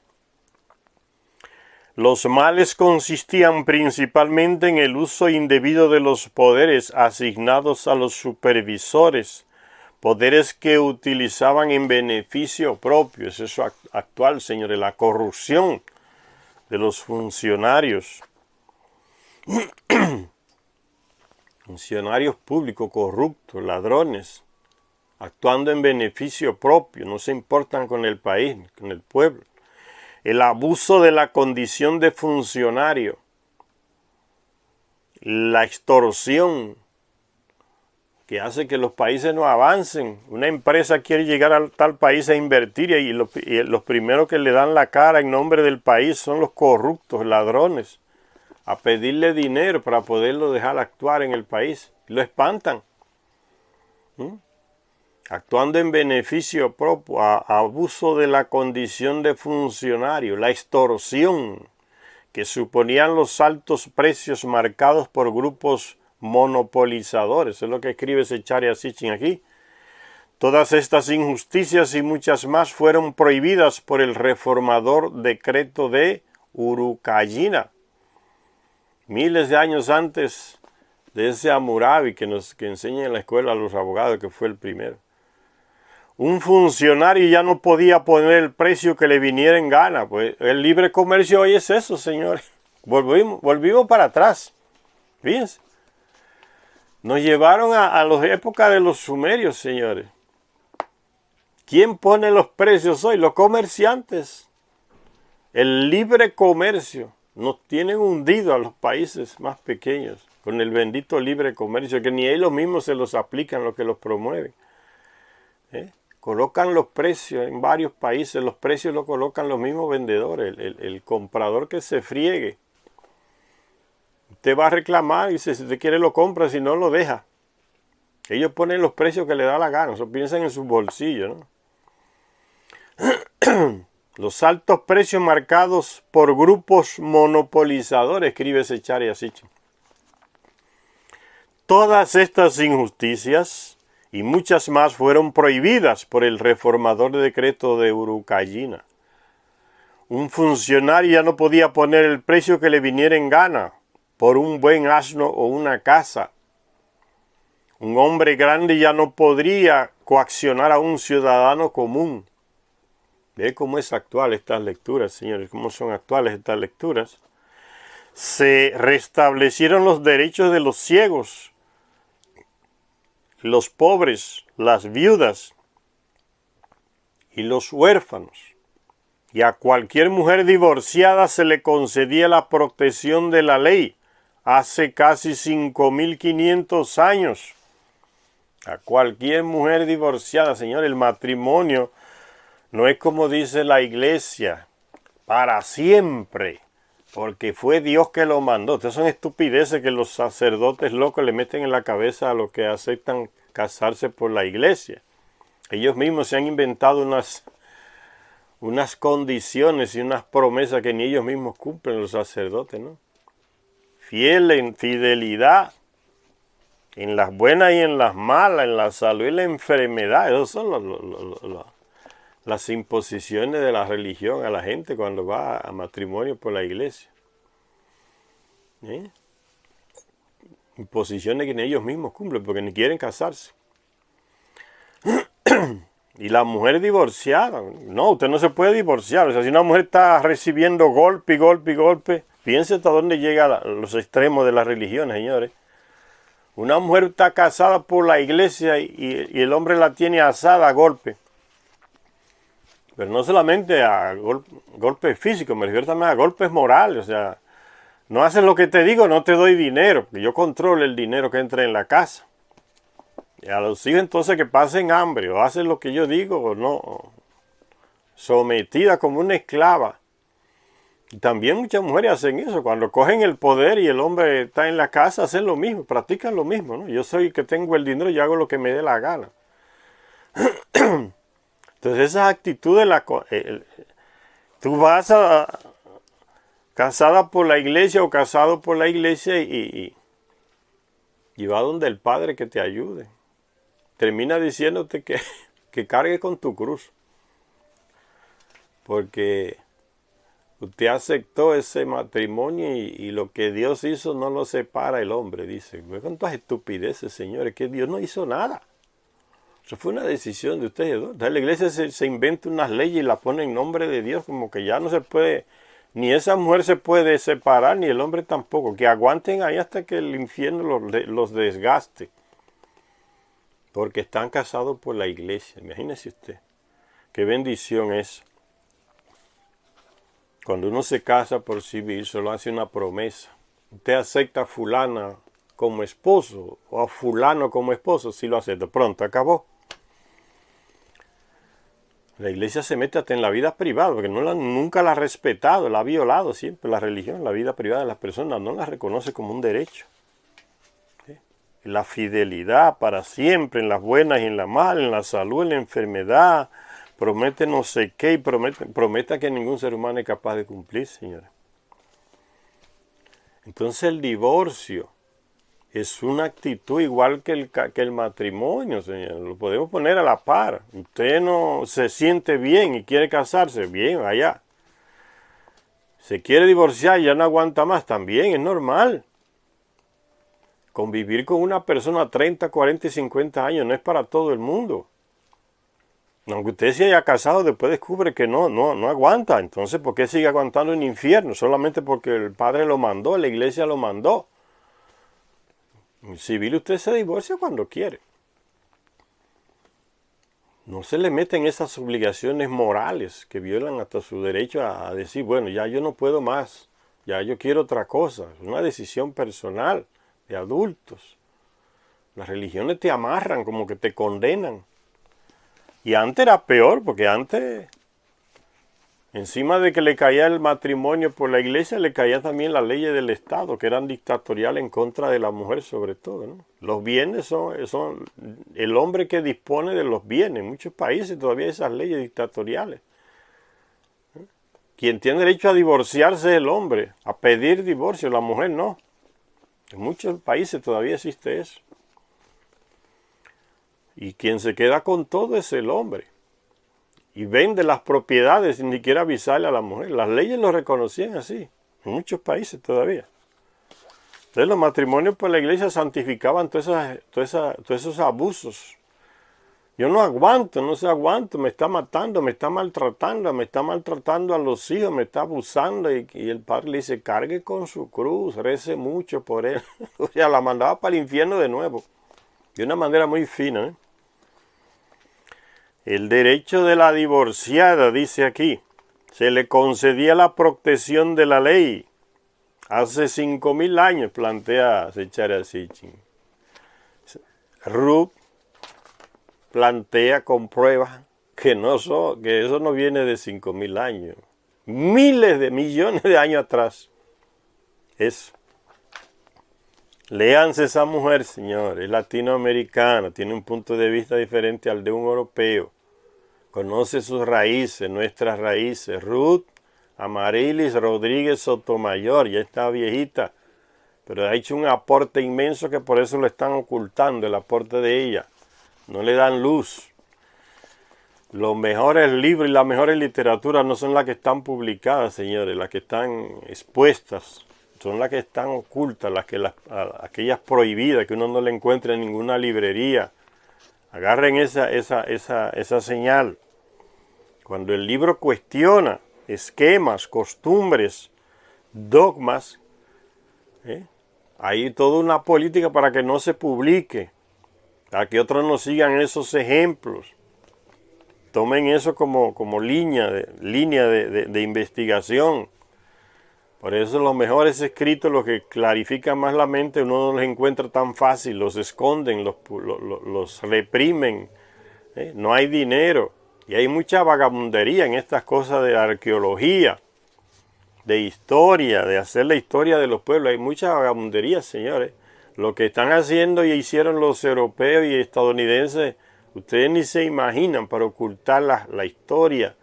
Los males consistían principalmente en el uso indebido de los poderes asignados a los supervisores, poderes que utilizaban en beneficio propio. Es eso actual, señores, la corrupción de los funcionarios. Funcionarios públicos corruptos, ladrones, actuando en beneficio propio, no se importan con el país, con el pueblo. El abuso de la condición de funcionario, la extorsión, que hace que los países no avancen. Una empresa quiere llegar a tal país a invertir y los primeros que le dan la cara en nombre del país son los corruptos, ladrones, a pedirle dinero para poderlo dejar actuar en el país. Lo espantan. Actuando en beneficio propio, abuso de la condición de funcionario, la extorsión, que suponían los altos precios marcados por grupos monopolizadores. Eso es lo que escribe Zecharia Sitchin aquí. Todas estas injusticias y muchas más fueron prohibidas por el reformador decreto de Urucayina. Miles de años antes de ese Hammurabi que enseña en la escuela a los abogados, que fue el primero. Un funcionario ya no podía poner el precio que le viniera en gana. Pues el libre comercio hoy es eso, señores. Volvimos para atrás. Fíjense. Nos llevaron a las épocas de los sumerios, señores. ¿Quién pone los precios hoy? Los comerciantes. El libre comercio. Nos tienen hundido a los países más pequeños con el bendito libre comercio, que ni ellos mismos se los aplican, los que los promueven. Colocan los precios en varios países, los precios los colocan los mismos vendedores, el comprador que se friegue. Usted va a reclamar y si usted quiere lo compra, si no lo deja. Ellos ponen los precios que les da la gana, eso piensan en sus bolsillos, ¿no? Los altos precios marcados por grupos monopolizadores, escribe Zecharia Sitchin. Todas estas injusticias y muchas más fueron prohibidas por el reformador decreto de Urucayina. Un funcionario ya no podía poner el precio que le viniera en gana por un buen asno o una casa. Un hombre grande ya no podría coaccionar a un ciudadano común. Ve cómo es actual estas lecturas, señores, cómo son actuales estas lecturas. Se restablecieron los derechos de los ciegos, los pobres, las viudas y los huérfanos. Y a cualquier mujer divorciada se le concedía la protección de la ley hace casi 5.500 años. A cualquier mujer divorciada, señor, el matrimonio no es como dice la iglesia, para siempre, porque fue Dios que lo mandó. Estas son estupideces que los sacerdotes locos le meten en la cabeza a los que aceptan casarse por la iglesia. Ellos mismos se han inventado unas condiciones y unas promesas que ni ellos mismos cumplen, los sacerdotes, ¿no? Fiel en fidelidad, en las buenas y en las malas, en la salud y la enfermedad. Esos son las imposiciones de la religión a la gente cuando va a matrimonio por la iglesia. Imposiciones que ni ellos mismos cumplen porque ni quieren casarse. Y la mujer divorciada, no, usted no se puede divorciar. O sea, si una mujer está recibiendo golpe y golpe y golpe, fíjense hasta dónde llegan los extremos de las religiones, señores. Una mujer está casada por la iglesia y el hombre la tiene asada a golpe. Pero no solamente a golpes físicos, me refiero también a golpes morales. O sea, no haces lo que te digo, no te doy dinero, porque yo controlo el dinero que entra en la casa. Y a los hijos entonces que pasen hambre, o hacen lo que yo digo, o no. Sometida como una esclava. Y también muchas mujeres hacen eso, cuando cogen el poder y el hombre está en la casa, hacen lo mismo, practican lo mismo, ¿no? Yo soy el que tengo el dinero y hago lo que me dé la gana. Entonces esas actitudes, tú vas casada por la iglesia o casado por la iglesia y va donde el Padre que te ayude. Termina diciéndote que cargue con tu cruz. Porque usted aceptó ese matrimonio y lo que Dios hizo no lo separa el hombre, dice. Con todas estupideces, señores, que Dios no hizo nada. Eso fue una decisión de ustedes dos. Entonces la iglesia se inventa unas leyes y las pone en nombre de Dios, como que ya no se puede, ni esa mujer se puede separar, ni el hombre tampoco. Que aguanten ahí hasta que el infierno los desgaste. Porque están casados por la iglesia. Imagínese usted. Qué bendición es. Cuando uno se casa por civil, solo hace una promesa. Usted acepta a fulana como esposo o a fulano como esposo, sí lo acepta. Pronto, acabó. La iglesia se mete hasta en la vida privada, porque nunca la ha respetado, la ha violado siempre la religión, la vida privada de las personas, no la reconoce como un derecho. ¿Sí? La fidelidad para siempre, en las buenas y en las malas, en la salud, en la enfermedad, promete no sé qué y prometa que ningún ser humano es capaz de cumplir, señores. Entonces el divorcio es una actitud igual que el matrimonio, señor. Lo podemos poner a la par. Usted no se siente bien y quiere casarse, bien, allá. Se quiere divorciar y ya no aguanta más, también es normal. Convivir con una persona 30, 40 y 50 años no es para todo el mundo. Aunque usted se haya casado, después descubre que no aguanta. Entonces, ¿por qué sigue aguantando en infierno? Solamente porque el Padre lo mandó, la iglesia lo mandó. En civil usted se divorcia cuando quiere. No se le meten esas obligaciones morales que violan hasta su derecho a decir, bueno, ya yo no puedo más, ya yo quiero otra cosa. Es una decisión personal de adultos. Las religiones te amarran, como que te condenan. Y antes era peor, porque antes Encima de que le caía el matrimonio por la iglesia, le caía también las leyes del Estado, que eran dictatoriales en contra de la mujer sobre todo, ¿no? Los bienes son el hombre que dispone de los bienes. En muchos países todavía hay esas leyes dictatoriales. Quien tiene derecho a divorciarse es el hombre, a pedir divorcio, la mujer no. En muchos países todavía existe eso. Y quien se queda con todo es el hombre. Y vende las propiedades sin ni siquiera avisarle a la mujer. Las leyes lo reconocían así, en muchos países todavía. Entonces los matrimonios por la iglesia santificaban todos esos abusos. Yo no aguanto, me está matando, me está maltratando a los hijos, me está abusando. Y el padre le dice, cargue con su cruz, rece mucho por él. O sea, la mandaba para el infierno de nuevo. De una manera muy fina, ¿eh? El derecho de la divorciada, dice aquí, se le concedía la protección de la ley. Hace 5,000 años, plantea Zecharia Sitchin. Ruth plantea con pruebas que eso no viene de 5,000 años. Miles de millones de años atrás. Eso. Léanse esa mujer, señores, es latinoamericana, tiene un punto de vista diferente al de un europeo. Conoce sus raíces, nuestras raíces. Ruth Amarilis Rodríguez Sotomayor, ya está viejita, pero ha hecho un aporte inmenso que por eso lo están ocultando, el aporte de ella. No le dan luz. Los mejores libros y las mejores literaturas no son las que están publicadas, señores, las que están expuestas. Son las que están ocultas, aquellas prohibidas que uno no le encuentra en ninguna librería. Agarren esa señal. Cuando el libro cuestiona esquemas, costumbres, dogmas, hay toda una política para que no se publique, para que otros no sigan esos ejemplos. Tomen eso como línea de investigación. Por eso los mejores escritos, los que clarifican más la mente, uno no los encuentra tan fácil, los esconden, los reprimen. No hay dinero. Y hay mucha vagabundería en estas cosas de arqueología, de historia, de hacer la historia de los pueblos. Hay mucha vagabundería, señores. Lo que están haciendo y hicieron los europeos y estadounidenses, ustedes ni se imaginan, para ocultar la historia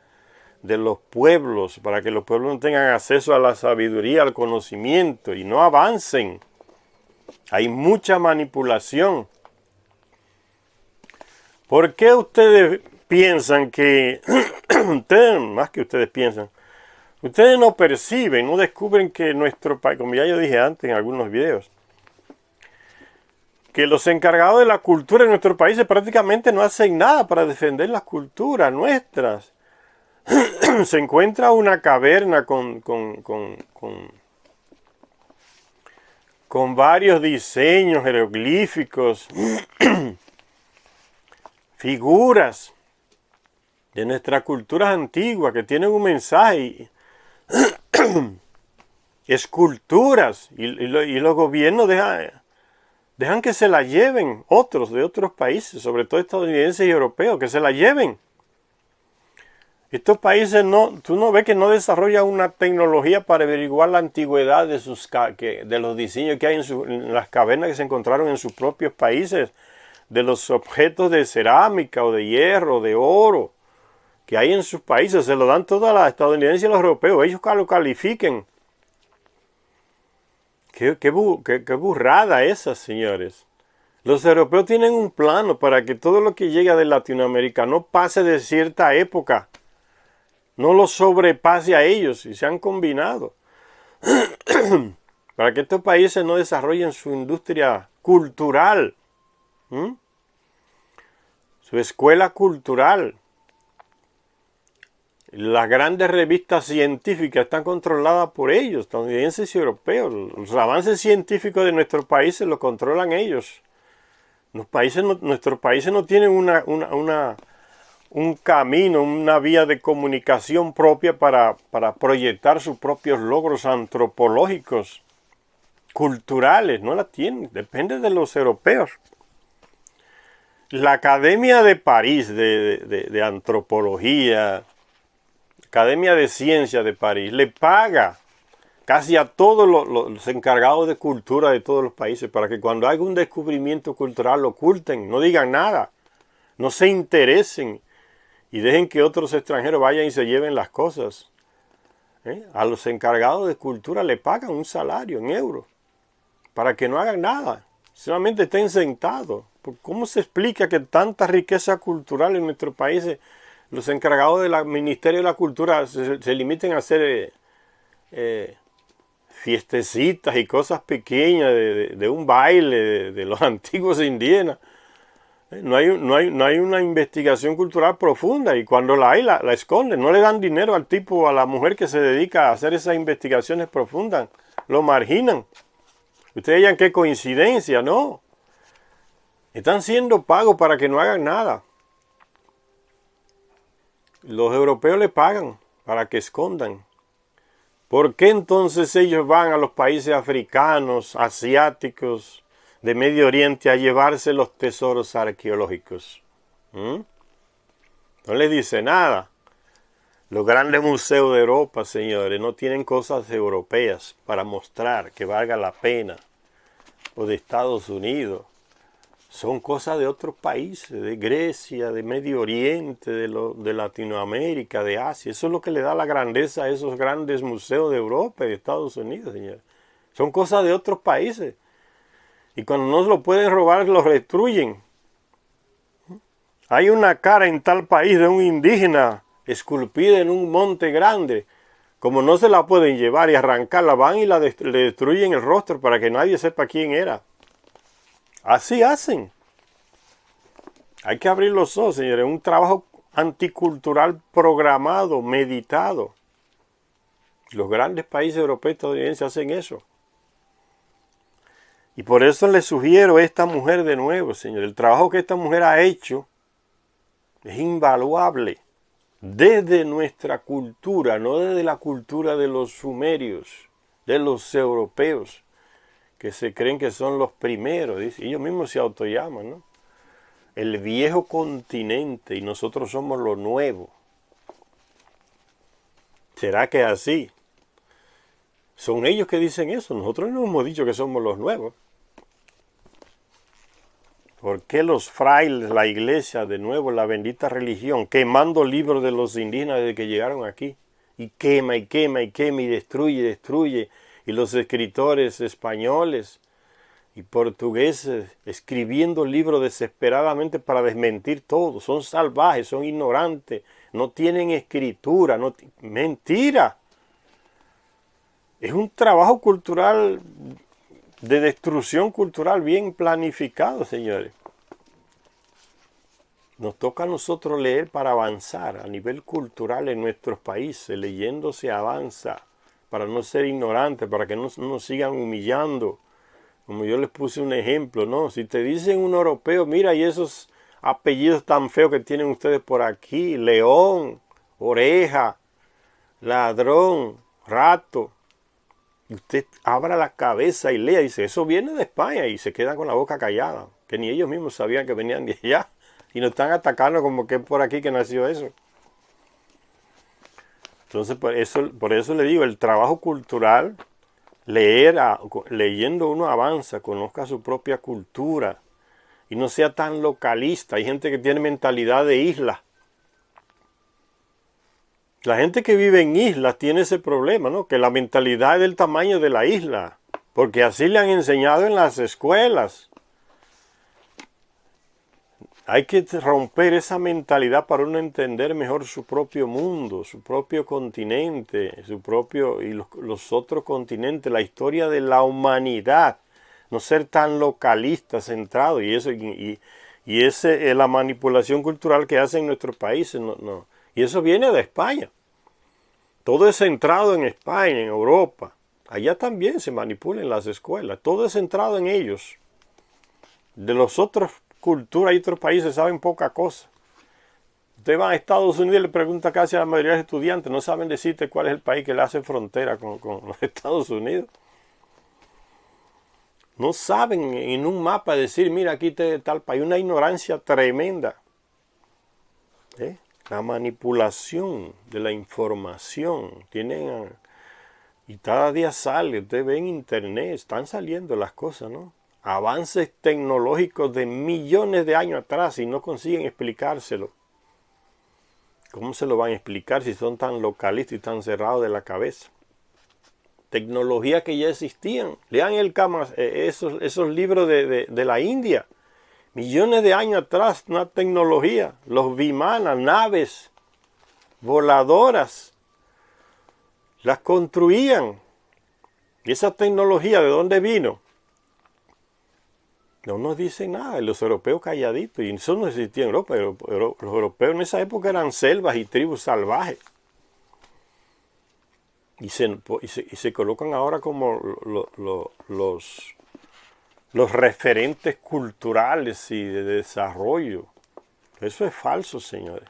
de los pueblos, para que los pueblos no tengan acceso a la sabiduría, al conocimiento y no avancen. Hay mucha manipulación. ¿Por qué ustedes piensan que, ustedes, más que ustedes piensan, ustedes no perciben, no descubren que nuestro país, como ya yo dije antes en algunos videos, que los encargados de la cultura de nuestros países prácticamente no hacen nada para defender las culturas nuestras? Se encuentra una caverna con varios diseños jeroglíficos, figuras de nuestras culturas antiguas que tienen un mensaje, esculturas, y los gobiernos dejan que se la lleven otros de otros países, sobre todo estadounidenses y europeos, que se la lleven. Estos países tú no ves que no desarrollan una tecnología para averiguar la antigüedad de los diseños que hay en las cavernas que se encontraron en sus propios países, de los objetos de cerámica o de hierro, de oro, que hay en sus países. Se lo dan todos a los estadounidenses y a los europeos. Ellos lo califiquen. Qué burrada esa, señores. Los europeos tienen un plano para que todo lo que llega de Latinoamérica no pase de cierta época, no lo sobrepase a ellos, y se han combinado para que estos países no desarrollen su industria cultural, su escuela cultural. Las grandes revistas científicas están controladas por ellos, estadounidenses y europeos. Los avances científicos de nuestros países los controlan ellos. Nuestros países no tienen un camino, una vía de comunicación propia para proyectar sus propios logros antropológicos, culturales. No la tienen, depende de los europeos. La Academia de París de Antropología, Academia de Ciencias de París le paga casi a todos los encargados de cultura de todos los países para que cuando haga un descubrimiento cultural lo oculten, no digan nada, no se interesen y dejen que otros extranjeros vayan y se lleven las cosas. A los encargados de cultura le pagan un salario en euros para que no hagan nada, solamente estén sentados. ¿Cómo se explica que tanta riqueza cultural en nuestros países, los encargados del Ministerio de la Cultura se limiten a hacer fiestecitas y cosas pequeñas de un baile de los antiguos indígenas? No hay una investigación cultural profunda y cuando la hay la esconden, no le dan dinero al tipo o a la mujer que se dedica a hacer esas investigaciones profundas, lo marginan. Ustedes digan qué coincidencia, no. Están siendo pagos para que no hagan nada. Los europeos le pagan para que escondan. ¿Por qué entonces ellos van a los países africanos, asiáticos, de Medio Oriente a llevarse los tesoros arqueológicos? No les dice nada. Los grandes museos de Europa, señores, no tienen cosas europeas para mostrar que valga la pena. O de Estados Unidos. Son cosas de otros países, de Grecia, de Medio Oriente, de Latinoamérica, de Asia. Eso es lo que le da la grandeza a esos grandes museos de Europa y de Estados Unidos, señores. Son cosas de otros países. Y cuando no se lo pueden robar, lo destruyen. Hay una cara en tal país de un indígena esculpida en un monte grande. Como no se la pueden llevar y arrancarla, van y le destruyen el rostro para que nadie sepa quién era. Así hacen. Hay que abrir los ojos, señores. Un trabajo anticultural programado, meditado. Los grandes países europeos y estadounidenses hacen eso. Y por eso les sugiero a esta mujer de nuevo, señor. El trabajo que esta mujer ha hecho es invaluable. Desde nuestra cultura, no desde la cultura de los sumerios, de los europeos, que se creen que son los primeros. Ellos mismos se autollaman, ¿no? El viejo continente y nosotros somos lo nuevo. ¿Será que es así? Son ellos que dicen eso. Nosotros no hemos dicho que somos los nuevos. ¿Por qué los frailes, la iglesia, de nuevo, la bendita religión, quemando libros de los indígenas desde que llegaron aquí? Y quema, y quema, y quema, y destruye, y destruye. Y los escritores españoles y portugueses escribiendo libros desesperadamente para desmentir todo. Son salvajes, son ignorantes, no tienen escritura. ¡Mentira! Es un trabajo cultural, de destrucción cultural bien planificado, señores. Nos toca a nosotros leer para avanzar a nivel cultural en nuestros países. Leyendo se avanza, para no ser ignorantes, para que no nos sigan humillando. Como yo les puse un ejemplo, ¿no? Si te dicen un europeo, mira, y esos apellidos tan feos que tienen ustedes por aquí, león, oreja, ladrón, rato. Y usted abra la cabeza y lea, y dice, eso viene de España, y se queda con la boca callada, que ni ellos mismos sabían que venían de allá, y nos están atacando como que es por aquí que nació eso. Entonces, por eso le digo, el trabajo cultural, leyendo uno avanza, conozca su propia cultura, y no sea tan localista. Hay gente que tiene mentalidad de isla. La gente que vive en islas tiene ese problema, ¿no? Que la mentalidad es del tamaño de la isla, porque así le han enseñado en las escuelas. Hay que romper esa mentalidad para uno entender mejor su propio mundo, su propio continente, y los otros continentes, la historia de la humanidad. No ser tan localista, centrado, y esa es la manipulación cultural que hacen nuestros países. No. Y eso viene de España. Todo es centrado en España, en Europa. Allá también se manipula en las escuelas. Todo es centrado en ellos. De los otros culturas y otros países saben poca cosa. Usted va a Estados Unidos y le pregunta casi a la mayoría de los estudiantes. No saben decirte cuál es el país que le hace frontera con los Estados Unidos. No saben en un mapa decir, mira, aquí está tal país. Una ignorancia tremenda. la manipulación de la información. Y cada día sale, usted ve en internet, están saliendo las cosas, ¿no? Avances tecnológicos de millones de años atrás y no consiguen explicárselo. ¿Cómo se lo van a explicar si son tan localistas y tan cerrados de la cabeza? Tecnologías que ya existían. Lean esos libros de la India. Millones de años atrás, una tecnología. Los vimanas, naves voladoras. Las construían. ¿Y esa tecnología de dónde vino? No nos dicen nada. Los europeos calladitos. Y eso no existía en Europa. Los europeos en esa época eran selvas y tribus salvajes. Y se colocan ahora como los referentes culturales y de desarrollo. Eso es falso, señores.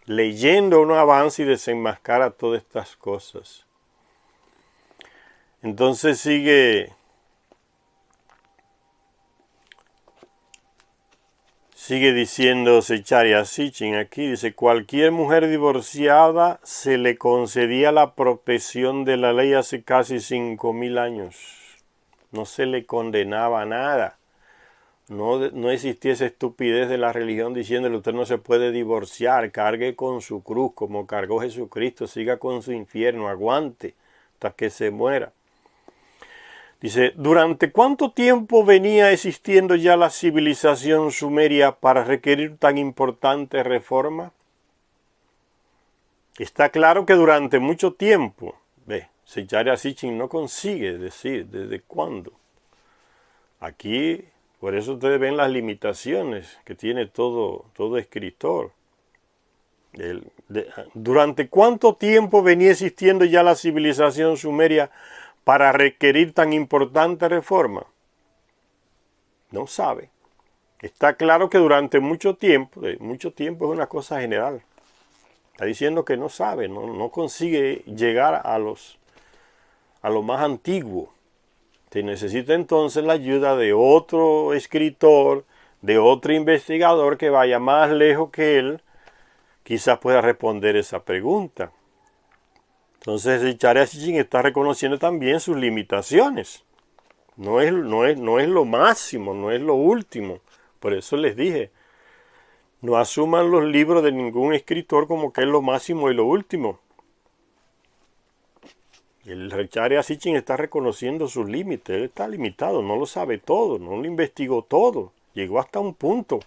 Leyendo uno avanza y desenmascara todas estas cosas. Entonces sigue diciendo Zecharia Sitchin aquí, dice, cualquier mujer divorciada se le concedía la protección de la ley hace casi 5.000 años. No se le condenaba a nada. No existía esa estupidez de la religión diciéndole usted no se puede divorciar, cargue con su cruz como cargó Jesucristo, siga con su infierno, aguante hasta que se muera. Dice, ¿durante cuánto tiempo venía existiendo ya la civilización sumeria para requerir tan importante reforma? Está claro que durante mucho tiempo. Zecharia Sitchin no consigue decir desde cuándo. Aquí, por eso ustedes ven las limitaciones que tiene todo escritor. ¿Durante cuánto tiempo venía existiendo ya la civilización sumeria para requerir tan importante reforma? No sabe. Está claro que durante mucho tiempo es una cosa general. Está diciendo que no sabe, no consigue llegar a lo más antiguo. Se necesita entonces la ayuda de otro escritor, de otro investigador que vaya más lejos que él, quizás pueda responder esa pregunta. Entonces Zecharia Sitchin está reconociendo también sus limitaciones. No es lo máximo, no es lo último. Por eso les dije, no asuman los libros de ningún escritor como que es lo máximo y lo último. El Zecharia Sitchin está reconociendo sus límites. Él está limitado, no lo sabe todo, no lo investigó todo. Llegó hasta un punto.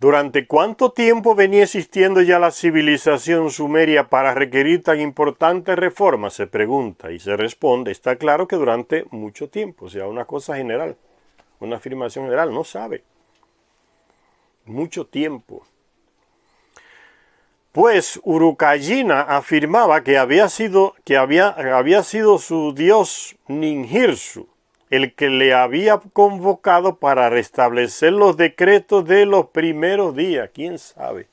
¿Durante cuánto tiempo venía existiendo ya la civilización sumeria para requerir tan importante reforma? Se pregunta y se responde. Está claro que durante mucho tiempo, o sea, una cosa general, una afirmación general, no sabe. Mucho tiempo. Pues Urukagina afirmaba que había sido su dios Ninhirsu el que le había convocado para restablecer los decretos de los primeros días. ¿Quién sabe?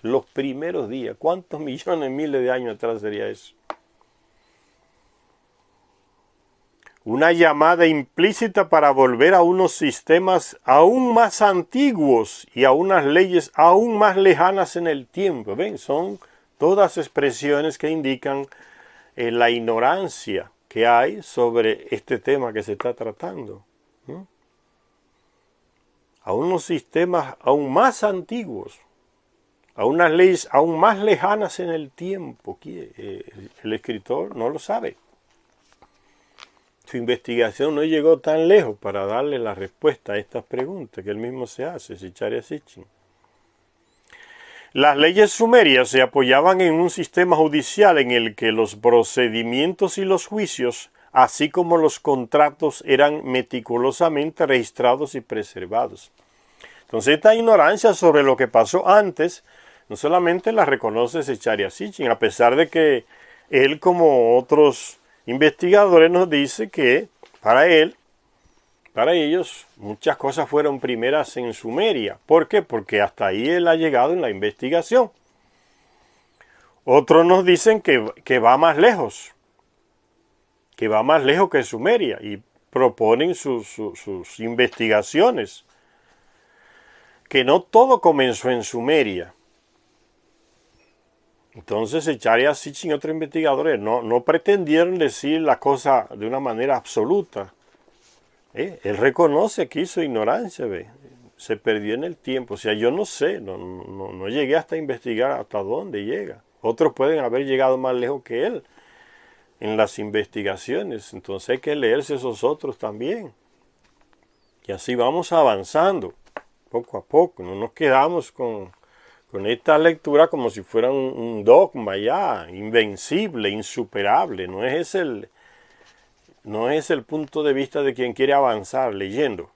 Los primeros días. ¿Cuántos millones, miles de años atrás sería eso? Una llamada implícita para volver a unos sistemas aún más antiguos y a unas leyes aún más lejanas en el tiempo. ¿Ven? Son todas expresiones que indican la ignorancia que hay sobre este tema que se está tratando. A unos sistemas aún más antiguos, a unas leyes aún más lejanas en el tiempo. El escritor no lo sabe. Su investigación no llegó tan lejos para darle la respuesta a estas preguntas que él mismo se hace, Zecharia Sitchin. Las leyes sumerias se apoyaban en un sistema judicial en el que los procedimientos y los juicios, así como los contratos, eran meticulosamente registrados y preservados. Entonces, esta ignorancia sobre lo que pasó antes, no solamente la reconoce Zecharia Sitchin, a pesar de que él, como otros investigadores, nos dice que para ellos, muchas cosas fueron primeras en Sumeria. ¿Por qué? Porque hasta ahí él ha llegado en la investigación. Otros nos dicen que va más lejos, que Sumeria, y proponen sus investigaciones. que no todo comenzó en Sumeria. Entonces Zecharia Sitchin y otros investigadores no pretendieron decir la cosa de una manera absoluta. Él reconoce aquí su ignorancia, se perdió en el tiempo. O sea, yo no sé, no llegué hasta investigar hasta dónde llega. Otros pueden haber llegado más lejos que él en las investigaciones. Entonces hay que leerse esos otros también. Y así vamos avanzando, poco a poco. No nos quedamos con esta lectura como si fuera un dogma ya, invencible, insuperable. No es el punto de vista de quien quiere avanzar leyendo.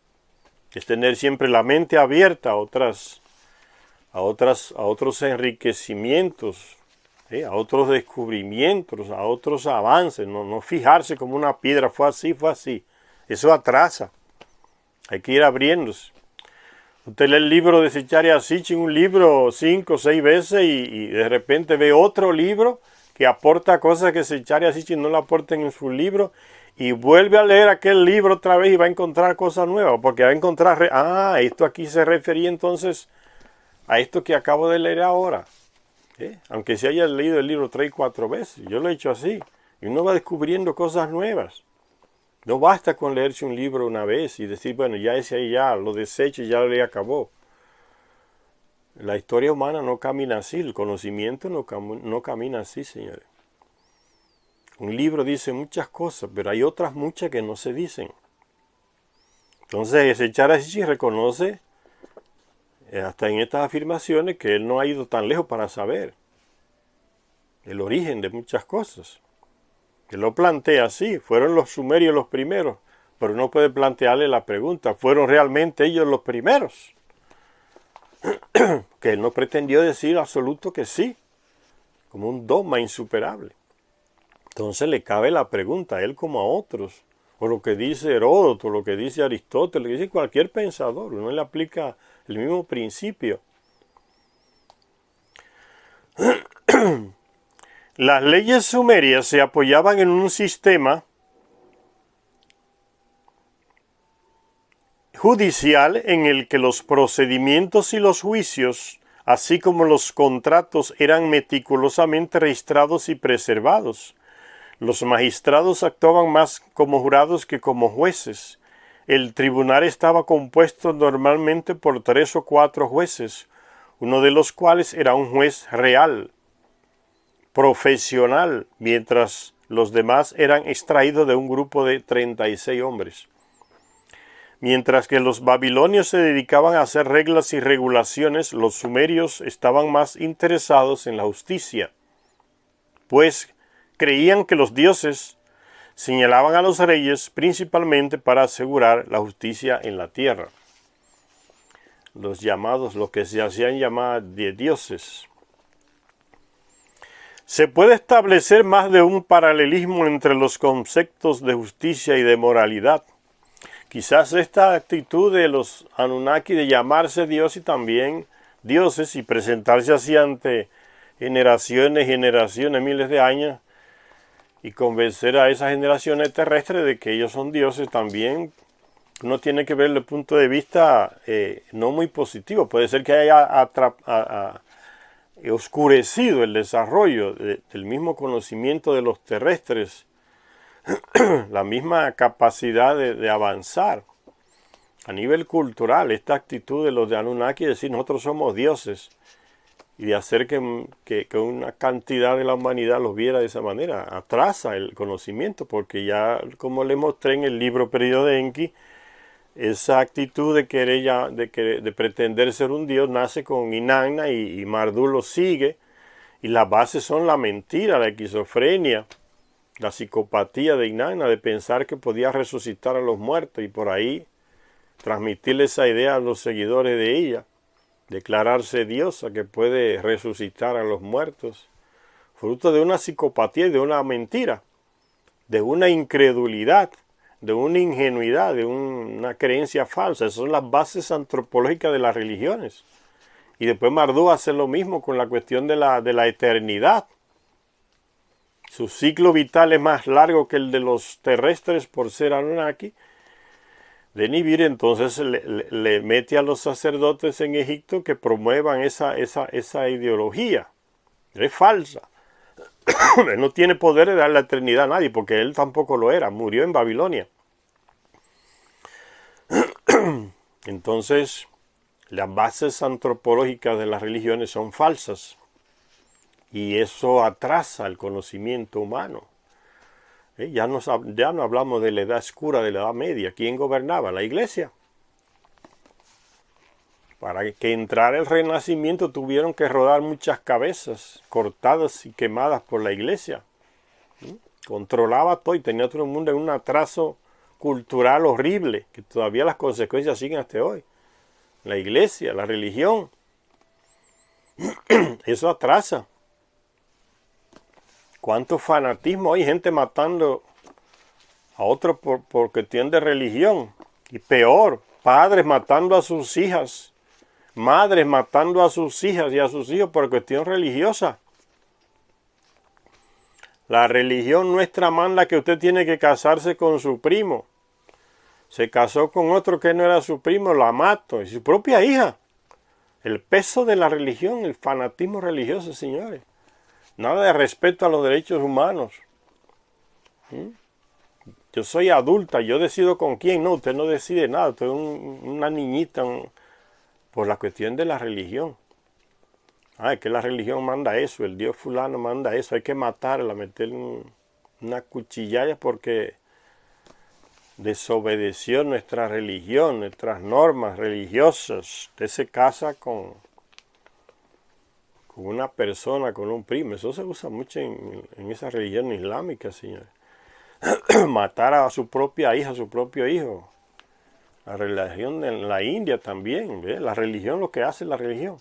Es tener siempre la mente abierta a otros enriquecimientos, a otros descubrimientos, a otros avances. No fijarse como una piedra, fue así. Eso atrasa. Hay que ir abriéndose. Usted lee el libro de Zecharia Sitchin, un libro 5 o 6 veces y de repente ve otro libro que aporta cosas que Zecharia Sitchin no le aportan en su libro y vuelve a leer aquel libro otra vez y va a encontrar cosas nuevas porque va a encontrar, esto aquí se refería entonces a esto que acabo de leer ahora. Aunque se haya leído el libro 3 y 4 veces, yo lo he hecho así y uno va descubriendo cosas nuevas. No basta con leerse un libro una vez y decir, bueno, ya ese ahí ya lo desecho y ya le acabó. La historia humana no camina así, el conocimiento no camina así, señores. Un libro dice muchas cosas, pero hay otras muchas que no se dicen. Entonces, Zecharia Sitchin reconoce, hasta en estas afirmaciones, que él no ha ido tan lejos para saber el origen de muchas cosas. Él lo plantea así, fueron los sumerios los primeros, pero uno puede plantearle la pregunta, ¿fueron realmente ellos los primeros? Que él no pretendió decir absoluto que sí, como un dogma insuperable. Entonces le cabe la pregunta a él como a otros, o lo que dice Heródoto, lo que dice Aristóteles, lo que dice cualquier pensador, uno le aplica el mismo principio. Las leyes sumerias se apoyaban en un sistema judicial en el que los procedimientos y los juicios, así como los contratos, eran meticulosamente registrados y preservados. Los magistrados actuaban más como jurados que como jueces. El tribunal estaba compuesto normalmente por 3 o 4 jueces, uno de los cuales era un juez real, profesional, mientras los demás eran extraídos de un grupo de 36 hombres. Mientras que los babilonios se dedicaban a hacer reglas y regulaciones, los sumerios estaban más interesados en la justicia, pues creían que los dioses señalaban a los reyes principalmente para asegurar la justicia en la tierra. Los que se hacían llamar de dioses. Se puede establecer más de un paralelismo entre los conceptos de justicia y de moralidad. Quizás esta actitud de los Anunnaki de llamarse Dios y también dioses y presentarse así ante generaciones, miles de años y convencer a esas generaciones terrestres de que ellos son dioses también, uno tiene que ver desde el punto de vista no muy positivo. Puede ser que haya oscurecido el desarrollo del mismo conocimiento de los terrestres, la misma capacidad de avanzar a nivel cultural, esta actitud de los de Anunnaki de decir nosotros somos dioses y de hacer que una cantidad de la humanidad los viera de esa manera, atrasa el conocimiento, porque ya como le mostré en el libro Periodo de Enki, esa actitud de pretender ser un dios nace con Inanna y Marduk lo sigue, y las bases son la mentira, la esquizofrenia, la psicopatía de Inanna, de pensar que podía resucitar a los muertos y por ahí transmitirle esa idea a los seguidores de ella, declararse diosa que puede resucitar a los muertos, fruto de una psicopatía y de una mentira, de una incredulidad, de una ingenuidad, de una creencia falsa. Esas son las bases antropológicas de las religiones. Y después Marduk hace lo mismo con la cuestión de la eternidad. Su ciclo vital es más largo que el de los terrestres por ser Anunnaki, de Nibir, entonces le mete a los sacerdotes en Egipto que promuevan esa ideología. Es falsa. Él no tiene poder de dar la eternidad a nadie, porque él tampoco lo era, murió en Babilonia. Entonces, las bases antropológicas de las religiones son falsas, y eso atrasa el conocimiento humano. Ya no hablamos de la edad oscura, de la edad media. ¿Quién gobernaba? La iglesia. Para que entrara el renacimiento tuvieron que rodar muchas cabezas cortadas y quemadas por la iglesia. Controlaba todo y tenía todo el mundo en un atraso cultural horrible, que todavía las consecuencias siguen hasta hoy. La iglesia, la religión, eso atrasa. ¿Cuánto fanatismo? Hay gente matando a otro por cuestión de religión. Y peor, padres matando a sus hijas, madres matando a sus hijas y a sus hijos por cuestión religiosa. La religión nuestra manda que usted tiene que casarse con su primo. Se casó con otro que no era su primo, la mató. Y su propia hija. El peso de la religión, el fanatismo religioso, señores. Nada de respeto a los derechos humanos. Yo soy adulta, yo decido con quién. No, usted no decide nada. Usted es una niñita por la cuestión de la religión. Es que la religión manda eso, el Dios fulano manda eso. Hay que matarla, meterle una cuchillada porque desobedeció nuestra religión, nuestras normas religiosas. Usted se casa con una persona, con un primo. Eso se usa mucho en esa religión islámica, señores. Matar a su propia hija, a su propio hijo. La religión en la India también. ¿Ve? La religión, lo que hace la religión.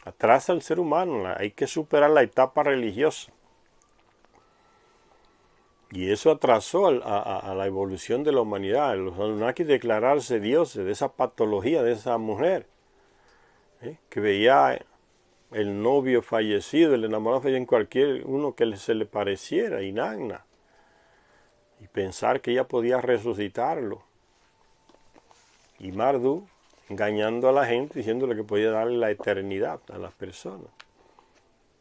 Atrasa al ser humano. Hay que superar la etapa religiosa. Y eso atrasó a la evolución de la humanidad. Los Anunnaki declararse dioses de esa patología de esa mujer. Que veía el novio fallecido, el enamorado fallecido en cualquier uno que se le pareciera, Inanna. Y pensar que ella podía resucitarlo. Y Marduk engañando a la gente, diciéndole que podía darle la eternidad a las personas.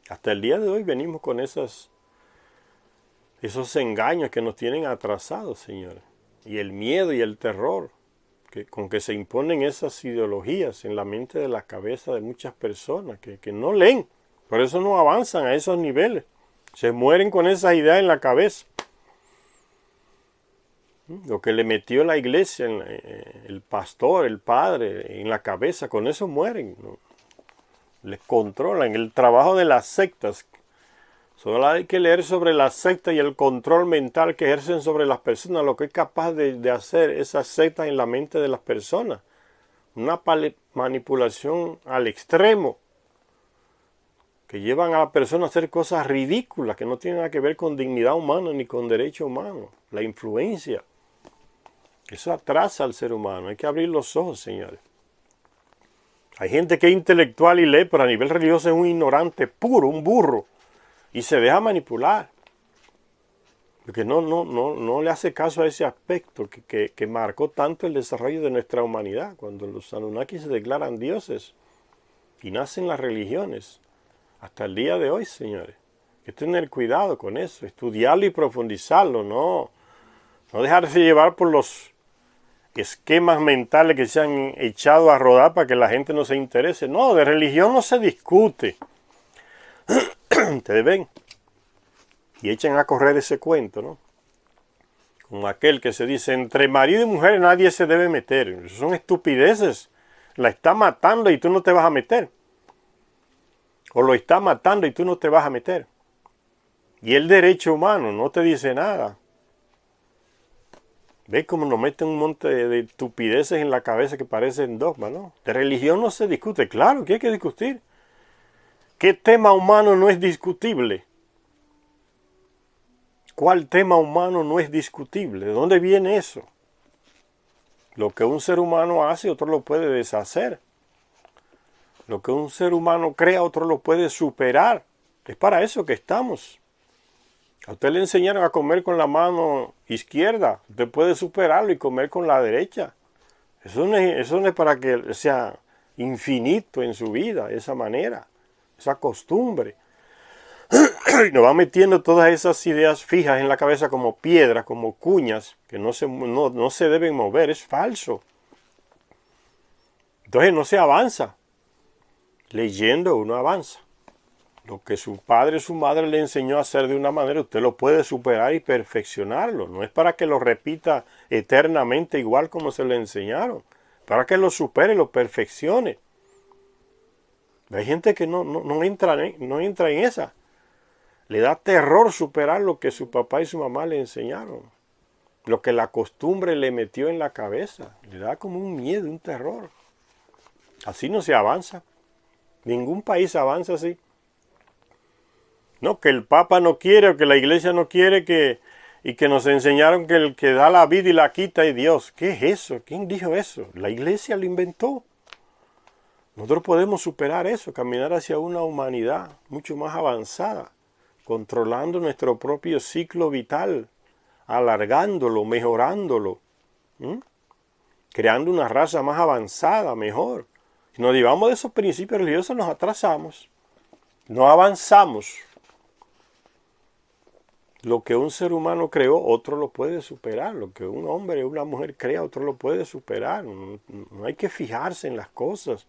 Hasta el día de hoy venimos con esos engaños que nos tienen atrasados, señores. Y el miedo y el terror con que se imponen esas ideologías en la mente de la cabeza de muchas personas que no leen. Por eso no avanzan a esos niveles. Se mueren con esas ideas en la cabeza. Lo que le metió la iglesia, el pastor, el padre, en la cabeza, con eso mueren, ¿no? Les controlan. El trabajo de las sectas. Solo hay que leer sobre las sectas y el control mental que ejercen sobre las personas, lo que es capaz de hacer esas sectas en la mente de las personas. Una manipulación al extremo, que llevan a la persona a hacer cosas ridículas, que no tienen nada que ver con dignidad humana ni con derecho humano. La influencia. Eso atrasa al ser humano. Hay que abrir los ojos, señores. Hay gente que es intelectual y lee, pero a nivel religioso es un ignorante puro, un burro. Y se deja manipular. Porque no le hace caso a ese aspecto que marcó tanto el desarrollo de nuestra humanidad. Cuando los Anunnaki se declaran dioses y nacen las religiones. Hasta el día de hoy, señores. Hay que tener cuidado con eso. Estudiarlo y profundizarlo. No dejarse llevar por los esquemas mentales que se han echado a rodar para que la gente no se interese. No, de religión no se discute. Ustedes ven. Y echan a correr ese cuento, ¿no? Como aquel que se dice, entre marido y mujer nadie se debe meter. Eso son estupideces. La está matando y tú no te vas a meter. O lo está matando y tú no te vas a meter. Y el derecho humano no te dice nada. ¿Ves cómo nos meten un monte de estupideces en la cabeza que parecen dogmas, ¿no? De religión no se discute. Claro que hay que discutir. ¿Qué tema humano no es discutible? ¿Cuál tema humano no es discutible? ¿De dónde viene eso? Lo que un ser humano hace, otro lo puede deshacer. Lo que un ser humano crea, otro lo puede superar. Es para eso que estamos. A usted le enseñaron a comer con la mano izquierda. Usted puede superarlo y comer con la derecha. Eso no es para que sea infinito en su vida, esa manera, esa costumbre. Y nos va metiendo todas esas ideas fijas en la cabeza como piedras, como cuñas, que no se deben mover. Es falso. Entonces no se avanza. Leyendo uno avanza. Lo que su padre o su madre le enseñó a hacer de una manera, usted lo puede superar y perfeccionarlo. No es para que lo repita eternamente igual como se le enseñaron. Para que lo supere y lo perfeccione. Hay gente que no entra en esa. Le da terror superar lo que su papá y su mamá le enseñaron. Lo que la costumbre le metió en la cabeza. Le da como un miedo, un terror. Así no se avanza. Ningún país avanza así. No, que el Papa no quiere o que la Iglesia no quiere y que nos enseñaron que el que da la vida y la quita es Dios. ¿Qué es eso? ¿Quién dijo eso? La Iglesia lo inventó. Nosotros podemos superar eso, caminar hacia una humanidad mucho más avanzada, controlando nuestro propio ciclo vital, alargándolo, mejorándolo, creando una raza más avanzada, mejor. Si nos llevamos de esos principios religiosos nos atrasamos, no avanzamos. Lo que un ser humano creó, otro lo puede superar. Lo que un hombre o una mujer crea, otro lo puede superar. No hay que fijarse en las cosas.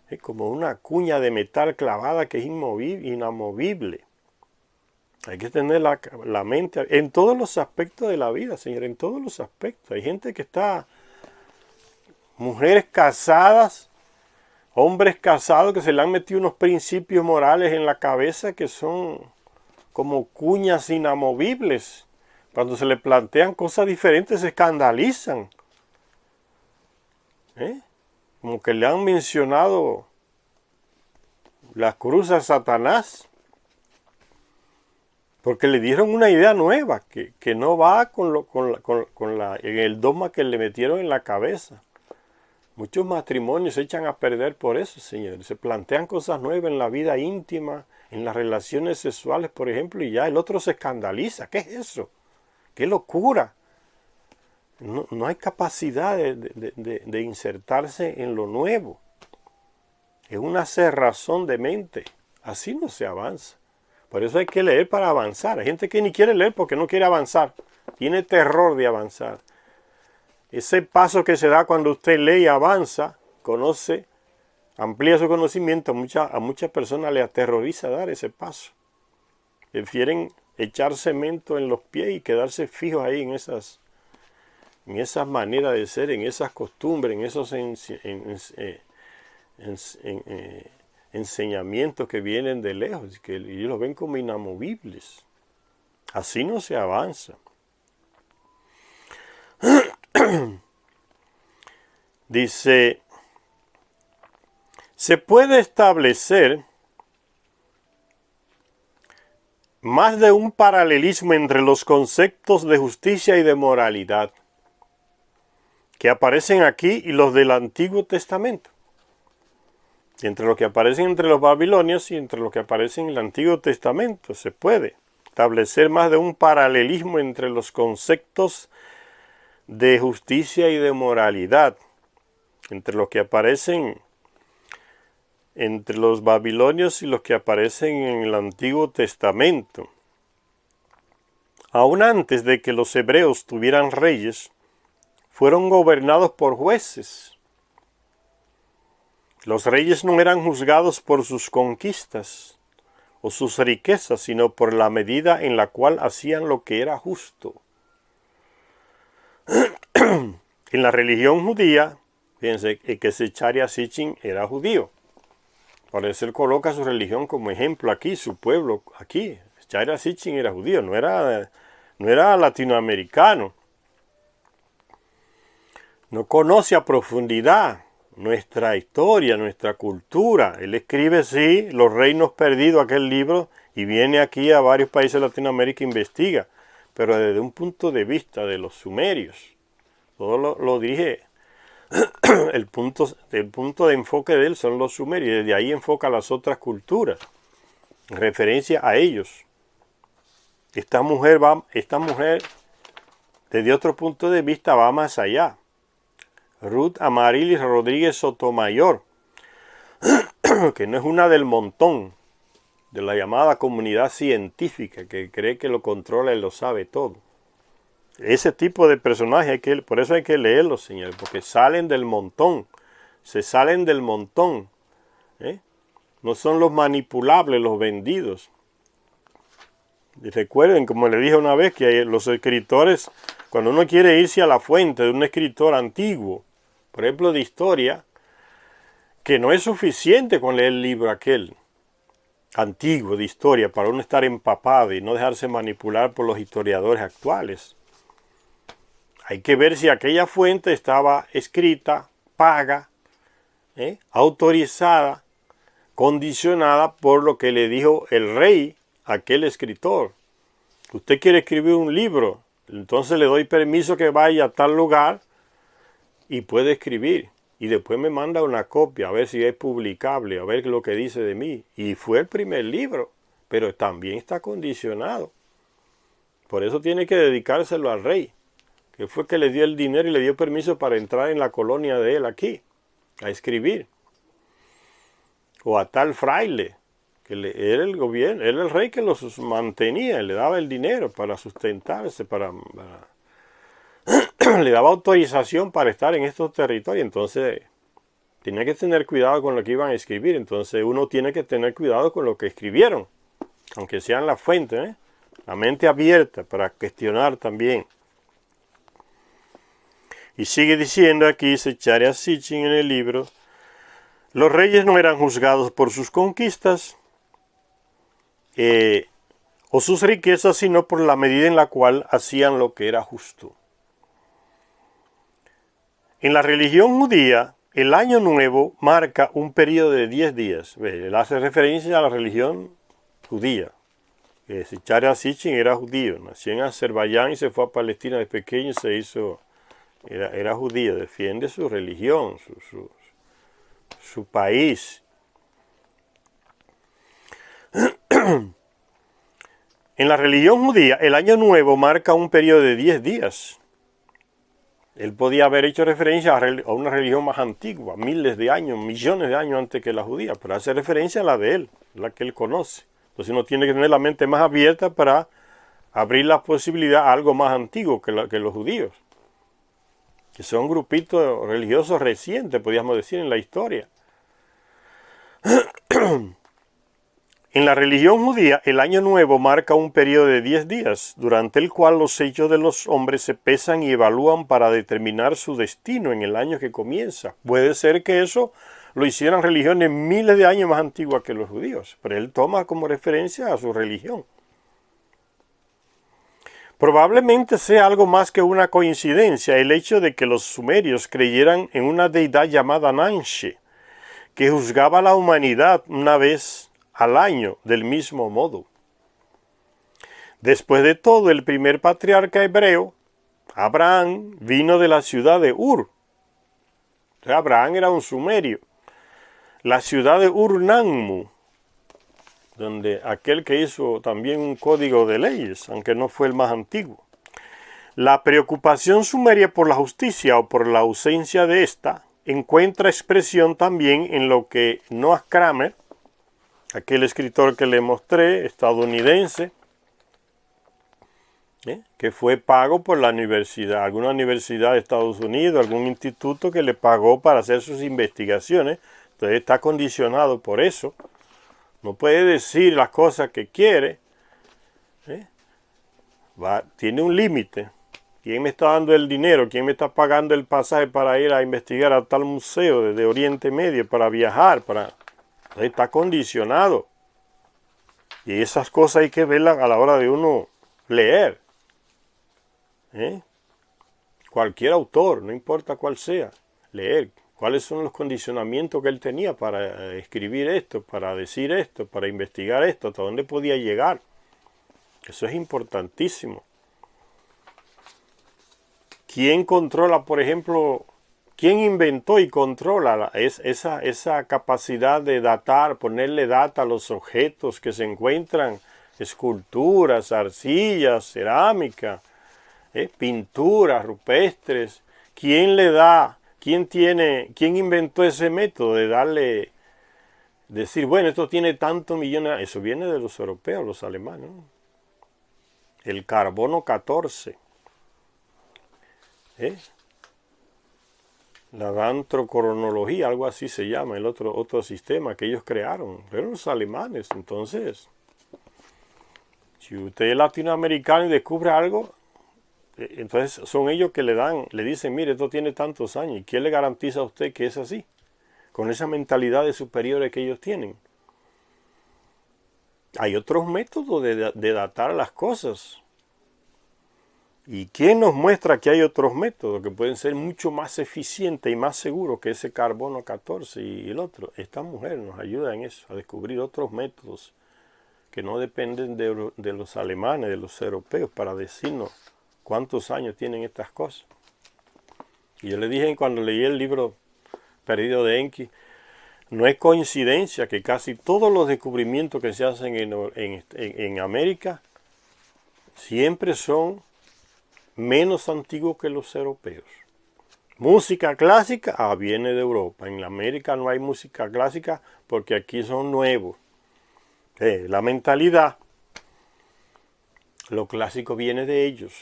Es como una cuña de metal clavada que es inamovible. Hay que tener la mente en todos los aspectos de la vida, señor, en todos los aspectos. Hay gente que está, mujeres casadas, hombres casados que se le han metido unos principios morales en la cabeza que son como cuñas inamovibles. Cuando se le plantean cosas diferentes se escandalizan. Como que le han mencionado la cruz a Satanás. Porque le dieron una idea nueva que no va con el dogma que le metieron en la cabeza. Muchos matrimonios se echan a perder por eso, señor. Se plantean cosas nuevas en la vida íntima, en las relaciones sexuales, por ejemplo, y ya el otro se escandaliza. ¿Qué es eso? ¡Qué locura! No hay capacidad de insertarse en lo nuevo. Es una cerrazón de mente. Así no se avanza. Por eso hay que leer para avanzar. Hay gente que ni quiere leer porque no quiere avanzar. Tiene terror de avanzar. Ese paso que se da cuando usted lee y avanza, conoce, amplía su conocimiento, a muchas personas le aterroriza dar ese paso. Prefieren echar cemento en los pies y quedarse fijos ahí en esas maneras de ser, en esas costumbres, en esos enseñamientos que vienen de lejos, que ellos los ven como inamovibles. Así no se avanza. Dice, se puede establecer más de un paralelismo entre los conceptos de justicia y de moralidad que aparecen aquí y los del Antiguo Testamento. Y entre los que aparecen entre los babilonios y entre los que aparecen en el Antiguo Testamento se puede establecer más de un paralelismo entre los conceptos de justicia y de moralidad, entre los que aparecen entre los babilonios y los que aparecen en el Antiguo Testamento. Aún antes de que los hebreos tuvieran reyes, fueron gobernados por jueces. Los reyes no eran juzgados por sus conquistas o sus riquezas, sino por la medida en la cual hacían lo que era justo. En la religión judía, fíjense que Zecharia Sitchin era judío. Por eso él coloca su religión como ejemplo aquí, su pueblo aquí. Zecharia Sitchin era judío, no era latinoamericano. No conoce a profundidad nuestra historia, nuestra cultura. Él escribe, sí, Los Reinos Perdidos, aquel libro, y viene aquí a varios países de Latinoamérica e investiga, pero desde un punto de vista de los sumerios. Todo lo dirige, el punto de enfoque de él son los sumerios, y desde ahí enfoca las otras culturas, en referencia a ellos. esta mujer, desde otro punto de vista, va más allá. Ruth Amarilis Rodríguez Sotomayor, que no es una del montón, de la llamada comunidad científica, que cree que lo controla y lo sabe todo. Ese tipo de personajes, por eso hay que leerlos, señores, porque salen del montón, se salen del montón, ¿eh? No son los manipulables, los vendidos. Y recuerden, como le dije una vez, que los escritores, cuando uno quiere irse a la fuente de un escritor antiguo, por ejemplo de historia, que no es suficiente con leer el libro aquel antiguo de historia para uno estar empapado y no dejarse manipular por los historiadores actuales. Hay que ver si aquella fuente estaba escrita, paga, autorizada, condicionada por lo que le dijo el rey a aquel escritor. Usted quiere escribir un libro, entonces le doy permiso que vaya a tal lugar y puede escribir. Y después me manda una copia a ver si es publicable, a ver lo que dice de mí. Y fue el primer libro, pero también está condicionado. Por eso tiene que dedicárselo al rey, que fue que le dio el dinero y le dio permiso para entrar en la colonia de él aquí, a escribir. O a tal fraile, que era el gobierno, era el rey que los mantenía, le daba el dinero para sustentarse, le daba autorización para estar en estos territorios. Entonces tenía que tener cuidado con lo que iban a escribir. Entonces uno tiene que tener cuidado con lo que escribieron, aunque sean la fuente, la mente abierta para cuestionar también. Y sigue diciendo aquí Zecharia Sitchin en el libro: los reyes no eran juzgados por sus conquistas o sus riquezas, sino por la medida en la cual hacían lo que era justo. En la religión judía, el año nuevo marca un periodo de 10 días. Él hace referencia a la religión judía. Zecharia Sitchin era judío, nació en Azerbaiyán y se fue a Palestina de pequeño y era judío, defiende su religión, su país. En la religión judía, el año nuevo marca un periodo de 10 días. Él podía haber hecho referencia a una religión más antigua, miles de años, millones de años antes que la judía, pero hace referencia a la de él, la que él conoce. Entonces uno tiene que tener la mente más abierta para abrir la posibilidad a algo más antiguo que los judíos, que son grupitos religiosos recientes, podríamos decir, en la historia. En la religión judía, el año nuevo marca un periodo de 10 días, durante el cual los hechos de los hombres se pesan y evalúan para determinar su destino en el año que comienza. Puede ser que eso lo hicieran religiones miles de años más antiguas que los judíos, pero él toma como referencia a su religión. Probablemente sea algo más que una coincidencia el hecho de que los sumerios creyeran en una deidad llamada Nanshe, que juzgaba a la humanidad una vez al año del mismo modo. Después de todo, el primer patriarca hebreo, Abraham, vino de la ciudad de Ur. O sea, Abraham era un sumerio. La ciudad de Ur-Nammu, donde aquel que hizo también un código de leyes, aunque no fue el más antiguo. La preocupación sumeria por la justicia o por la ausencia de esta encuentra expresión también en lo que Noah Kramer, aquel escritor que le mostré, estadounidense, que fue pago por la universidad, alguna universidad de Estados Unidos, algún instituto que le pagó para hacer sus investigaciones. Entonces está condicionado por eso. No puede decir las cosas que quiere. Tiene un límite. ¿Quién me está dando el dinero? ¿Quién me está pagando el pasaje para ir a investigar a tal museo desde Oriente Medio, para viajar? Está condicionado. Y esas cosas hay que verlas a la hora de uno leer. Cualquier autor, no importa cuál sea, leer. ¿Cuáles son los condicionamientos que él tenía para escribir esto, para decir esto, para investigar esto? ¿Hasta dónde podía llegar? Eso es importantísimo. ¿Quién controla, por ejemplo, quién inventó y controla esa capacidad de datar, ponerle data a los objetos que se encuentran esculturas, arcillas, cerámica, pinturas rupestres. ¿Quién le da, quién inventó ese método de darle, decir, bueno, esto tiene tantos millones? Eso viene de los europeos, los alemanes, ¿no? El carbono 14. La dendrocronología, algo así se llama, el otro sistema que ellos crearon. Fueron los alemanes. Entonces, si usted es latinoamericano y descubre algo, entonces son ellos que le dicen, mire, esto tiene tantos años. ¿Y quién le garantiza a usted que es así? Con esa mentalidad de superiores que ellos tienen. Hay otros métodos de datar las cosas. ¿Y quién nos muestra que hay otros métodos que pueden ser mucho más eficientes y más seguros que ese carbono 14 y el otro? Esta mujer nos ayuda en eso, a descubrir otros métodos que no dependen de los alemanes, de los europeos, para decirnos cuántos años tienen estas cosas. Y yo le dije cuando leí el libro Perdido de Enki, no es coincidencia que casi todos los descubrimientos que se hacen en América siempre son menos antiguos que los europeos. Música clásica, viene de Europa. En América no hay música clásica porque aquí son nuevos. La mentalidad, lo clásico viene de ellos.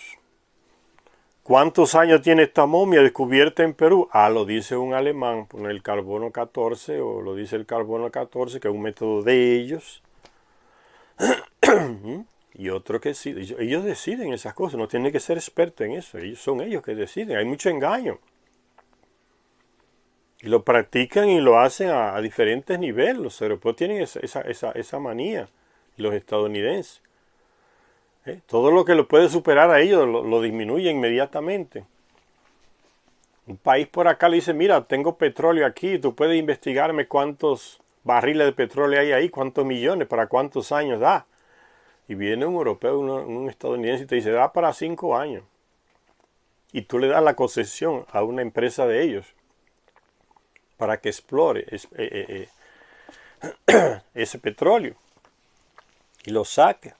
¿Cuántos años tiene esta momia descubierta en Perú? Lo dice un alemán, con el carbono 14, o lo dice el carbono 14, que es un método de ellos. Y otro que sí, ellos deciden esas cosas, no tienen que ser expertos en eso, son ellos que deciden, hay mucho engaño. Y lo practican y lo hacen a diferentes niveles, los europeos tienen esa manía, y los estadounidenses. Todo lo que lo puede superar a ellos lo disminuye inmediatamente. Un país por acá le dice, mira, tengo petróleo aquí, tú puedes investigarme cuántos barriles de petróleo hay ahí, cuántos millones, para cuántos años da. Y viene un europeo, un estadounidense y te dice, da para 5 años. Y tú le das la concesión a una empresa de ellos para que explore ese petróleo y lo saque.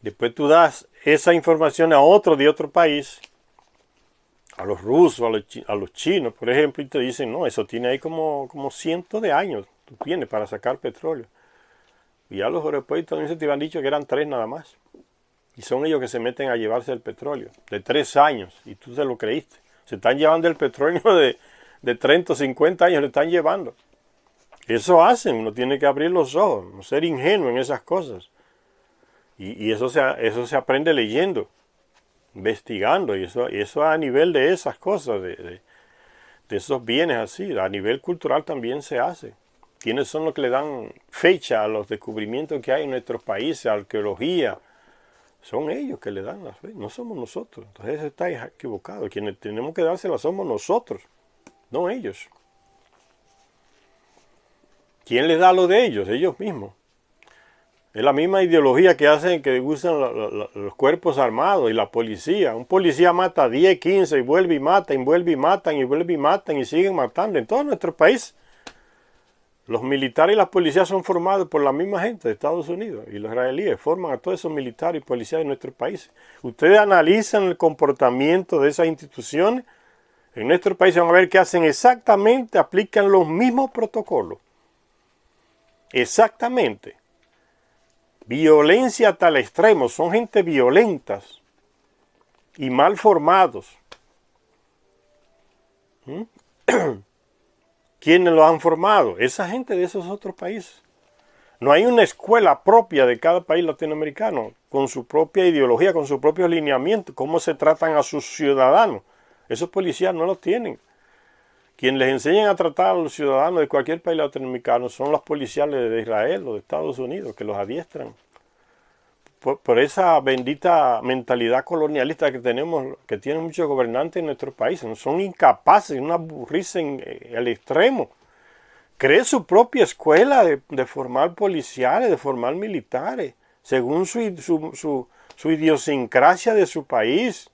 Después tú das esa información a otro de otro país, a los rusos, a los chinos, por ejemplo, y te dicen, no, eso tiene ahí como cientos de años, tú tienes para sacar petróleo. Y ya los europeos y estadounidenses te han dicho que eran 3 nada más. Y son ellos que se meten a llevarse el petróleo de 3 años. Y tú se lo creíste. Se están llevando el petróleo de 30 o 50 años, le están llevando. Eso hacen, uno tiene que abrir los ojos, no ser ingenuo en esas cosas. Y eso se aprende leyendo, investigando. Y eso a nivel de esas cosas, de esos bienes así. A nivel cultural también se hace. ¿Quiénes son los que le dan fecha a los descubrimientos que hay en nuestros países, arqueología? Son ellos que le dan la fe, no somos nosotros. Entonces está equivocado. Quienes tenemos que dársela somos nosotros, no ellos. ¿Quién les da lo de ellos? Ellos mismos. Es la misma ideología que hacen, que usan los cuerpos armados y la policía. Un policía mata a 10, 15 y vuelve y mata, y vuelve y matan, y vuelve y matan, y siguen matando en todo nuestro país. Los militares y las policías son formados por la misma gente de Estados Unidos, y los israelíes forman a todos esos militares y policías de nuestro país. Ustedes analizan el comportamiento de esas instituciones en nuestro país y van a ver que hacen exactamente, aplican los mismos protocolos. Exactamente. Violencia hasta el extremo, son gente violentas y mal formados. ¿Quiénes lo han formado? Esa gente de esos otros países. No hay una escuela propia de cada país latinoamericano, con su propia ideología, con su propio lineamiento, cómo se tratan a sus ciudadanos. Esos policías no lo tienen. Quienes les enseñan a tratar a los ciudadanos de cualquier país latinoamericano son los policías de Israel o de Estados Unidos, que los adiestran. Por esa bendita mentalidad colonialista que tenemos, que tienen muchos gobernantes en nuestros países. Son incapaces, una burrice al extremo. Cree su propia escuela de formar policiales, de formar militares, según su idiosincrasia de su país.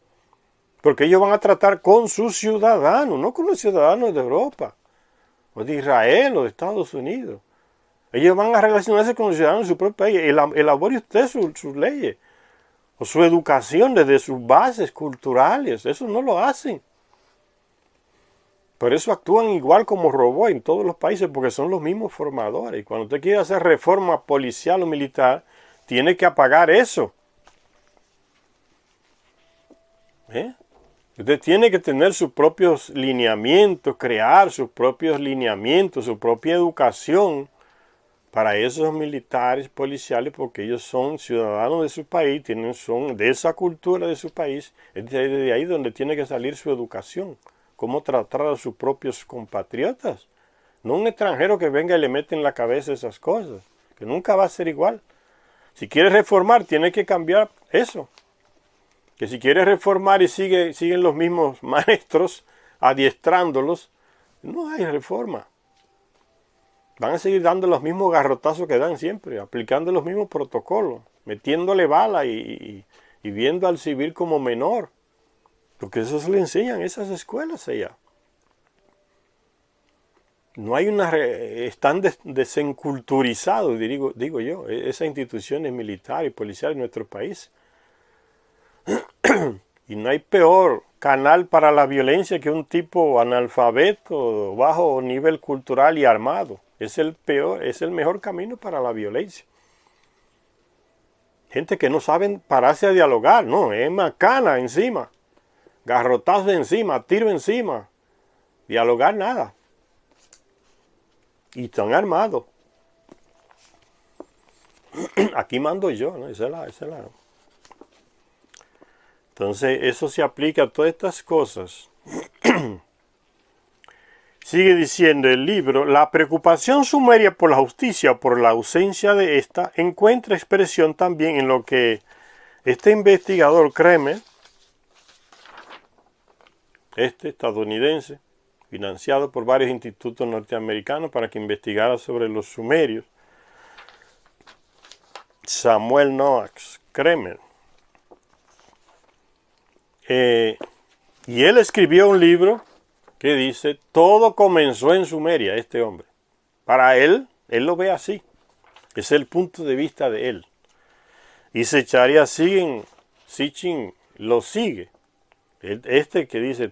Porque ellos van a tratar con sus ciudadanos, no con los ciudadanos de Europa, o de Israel, o de Estados Unidos. Ellos van a relacionarse con los ciudadanos de su propio país. Elabore usted sus leyes o su educación desde sus bases culturales. Eso no lo hacen. Por eso actúan igual como robots en todos los países, porque son los mismos formadores. Y cuando usted quiere hacer reforma policial o militar, tiene que apagar eso. Usted tiene que tener sus propios lineamientos, crear sus propios lineamientos, su propia educación para esos militares policiales, porque ellos son ciudadanos de su país, son de esa cultura de su país. Es de ahí donde tiene que salir su educación. Cómo tratar a sus propios compatriotas. No un extranjero que venga y le mete en la cabeza esas cosas, que nunca va a ser igual. Si quiere reformar, tiene que cambiar eso. Que si quiere reformar y siguen los mismos maestros adiestrándolos, no hay reforma. Van a seguir dando los mismos garrotazos que dan siempre, aplicando los mismos protocolos, metiéndole bala y viendo al civil como menor. Porque eso se le enseñan en esas escuelas allá. No hay están desenculturizados, digo yo, esas instituciones militares y policiales en nuestro país. Y no hay peor canal para la violencia que un tipo analfabeto, bajo nivel cultural y armado. Es el mejor camino para la violencia. Gente que no saben pararse a dialogar, no, es macana encima. Garrotazo encima, tiro encima. Dialogar nada. Y están armados. Aquí mando yo, ¿no? Esa es la. Entonces, eso se aplica a todas estas cosas. Sigue diciendo el libro, la preocupación sumeria por la justicia, por la ausencia de esta, encuentra expresión también en lo que este investigador Kremer, estadounidense, financiado por varios institutos norteamericanos para que investigara sobre los sumerios, Samuel Noah Kremer. Y él escribió un libro que dice, todo comenzó en Sumeria, este hombre. Para él lo ve así. Es el punto de vista de él. Y Zecharia Sitchin lo sigue. Este que dice,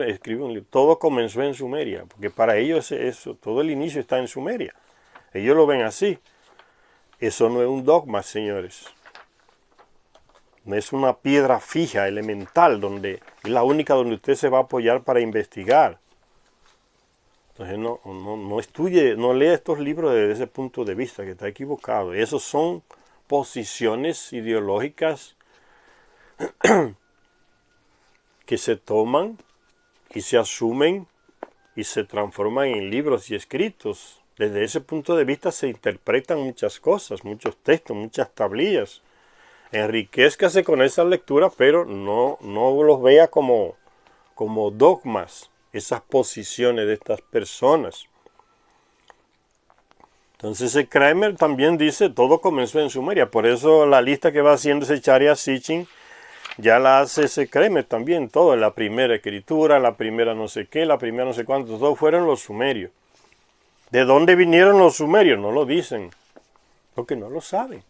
escribe un libro, todo comenzó en Sumeria, porque para ellos eso, todo el inicio está en Sumeria. Ellos lo ven así. Eso no es un dogma, señores. No es una piedra fija, elemental, donde es la única donde usted se va a apoyar para investigar. Entonces no estudie, no lea estos libros desde ese punto de vista, que está equivocado. Esos son posiciones ideológicas que se toman y se asumen y se transforman en libros y escritos. Desde ese punto de vista se interpretan muchas cosas, muchos textos, muchas tablillas. Enriquézcase con esa lectura, pero no los vea como dogmas, esas posiciones de estas personas. Entonces ese Kremer también dice, todo comenzó en Sumeria. Por eso la lista que va haciendo Zecharia Sitchin ya la hace ese Kremer también, todo. La primera escritura, la primera no sé qué, la primera no sé cuánto, todos fueron los sumerios. ¿De dónde vinieron los sumerios? No lo dicen, porque no lo saben.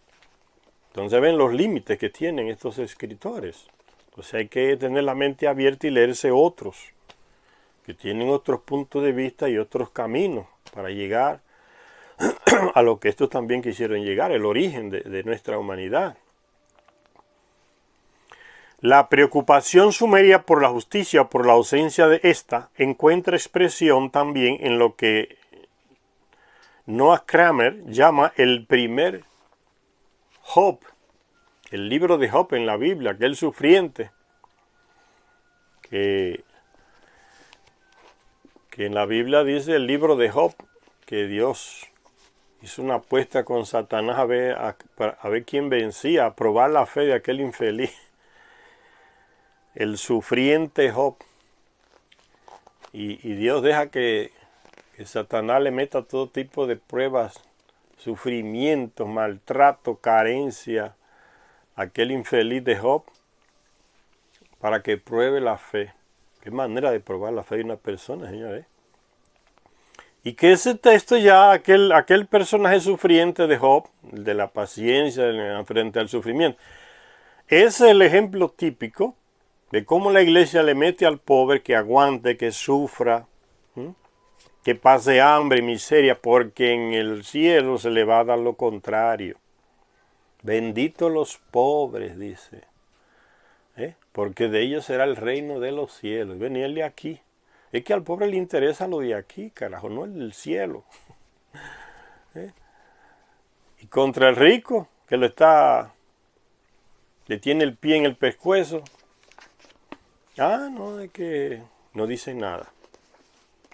Entonces ven los límites que tienen estos escritores. Entonces hay que tener la mente abierta y leerse otros, que tienen otros puntos de vista y otros caminos para llegar a lo que estos también quisieron llegar, el origen de nuestra humanidad. La preocupación sumeria por la justicia, por la ausencia de esta, encuentra expresión también en lo que Noah Kramer llama el primer Job, el libro de Job en la Biblia, aquel sufriente que en la Biblia dice el libro de Job que Dios hizo una apuesta con Satanás a ver quién vencía, a probar la fe de aquel infeliz, el sufriente Job. Y Dios deja que Satanás le meta todo tipo de pruebas, sufrimientos, maltrato, carencia, aquel infeliz de Job, para que pruebe la fe. Qué manera de probar la fe de una persona, señores. Y que ese texto ya, aquel personaje sufriente de Job, de la paciencia frente al sufrimiento, es el ejemplo típico de cómo la iglesia le mete al pobre que aguante, que sufra, ¿sí? Que pase hambre y miseria, porque en el cielo se le va a dar lo contrario. Benditos los pobres, dice, porque de ellos será el reino de los cielos. Venirle aquí. Es que al pobre le interesa lo de aquí, carajo, no el del cielo. Y contra el rico, que le tiene el pie en el pescuezo. No, es que no dice nada.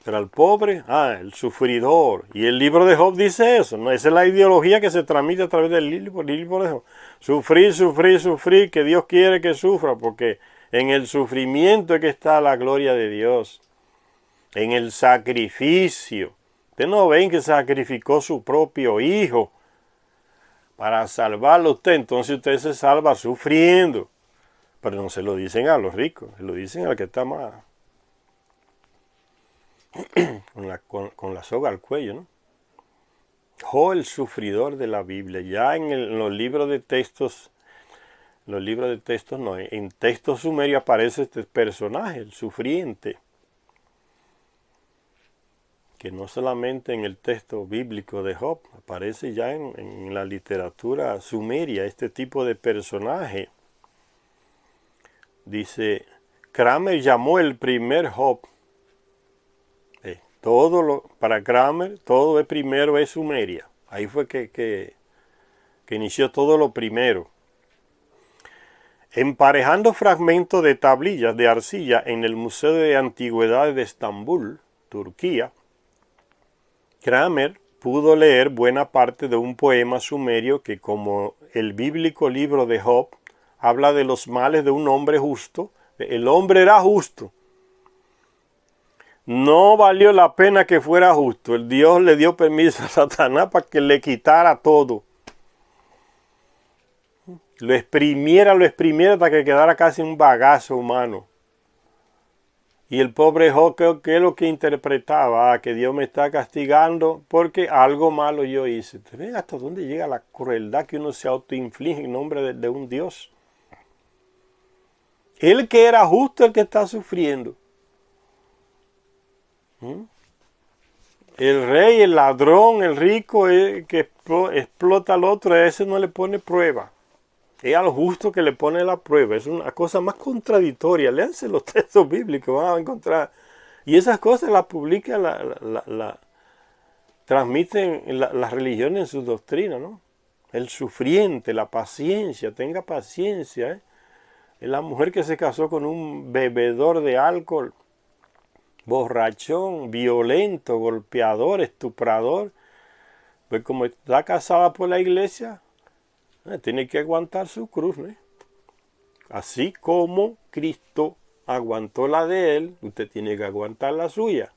Pero al pobre, el sufridor. Y el libro de Job dice eso, ¿no? Esa es la ideología que se transmite a través del libro de Job. Sufrir, sufrir, sufrir, que Dios quiere que sufra, porque en el sufrimiento es que está la gloria de Dios. En el sacrificio. Ustedes no ven que sacrificó su propio hijo para salvarlo a usted. Entonces usted se salva sufriendo. Pero no se lo dicen a los ricos, se lo dicen al que está más con la soga al cuello, ¿no? Job, el sufridor de la Biblia. Ya en los libros de textos no, en textos sumerios aparece este personaje, el sufriente. Que no solamente en el texto bíblico de Job, aparece ya en la literatura sumeria este tipo de personaje. Dice, Kramer llamó el primer Job. Para Kramer, todo es primero es Sumeria. Ahí fue que inició todo lo primero. Emparejando fragmentos de tablillas de arcilla en el Museo de Antigüedades de Estambul, Turquía, Kramer pudo leer buena parte de un poema sumerio que, como el bíblico libro de Job, habla de los males de un hombre justo. El hombre era justo. No valió la pena que fuera justo. El Dios le dio permiso a Satanás para que le quitara todo. Lo exprimiera hasta que quedara casi un bagazo humano. Y el pobre Job, ¿qué es lo que interpretaba? Que Dios me está castigando porque algo malo yo hice. ¿Ven hasta dónde llega la crueldad que uno se autoinflige en nombre de un Dios? Él que era justo, el que está sufriendo. El rey, el ladrón, el rico, el que explota al otro, a ese no le pone prueba. Es al justo que le pone la prueba. Es una cosa más contradictoria. Léanse los textos bíblicos, van a encontrar. Y esas cosas las publica, transmiten las religiones en sus doctrinas, ¿no? El sufriente, la paciencia, tenga paciencia. La mujer que se casó con un bebedor de alcohol, borrachón, violento, golpeador, estuprador, pues como está casada por la iglesia, tiene que aguantar su cruz, ¿no? Así como Cristo aguantó la de él, usted tiene que aguantar la suya.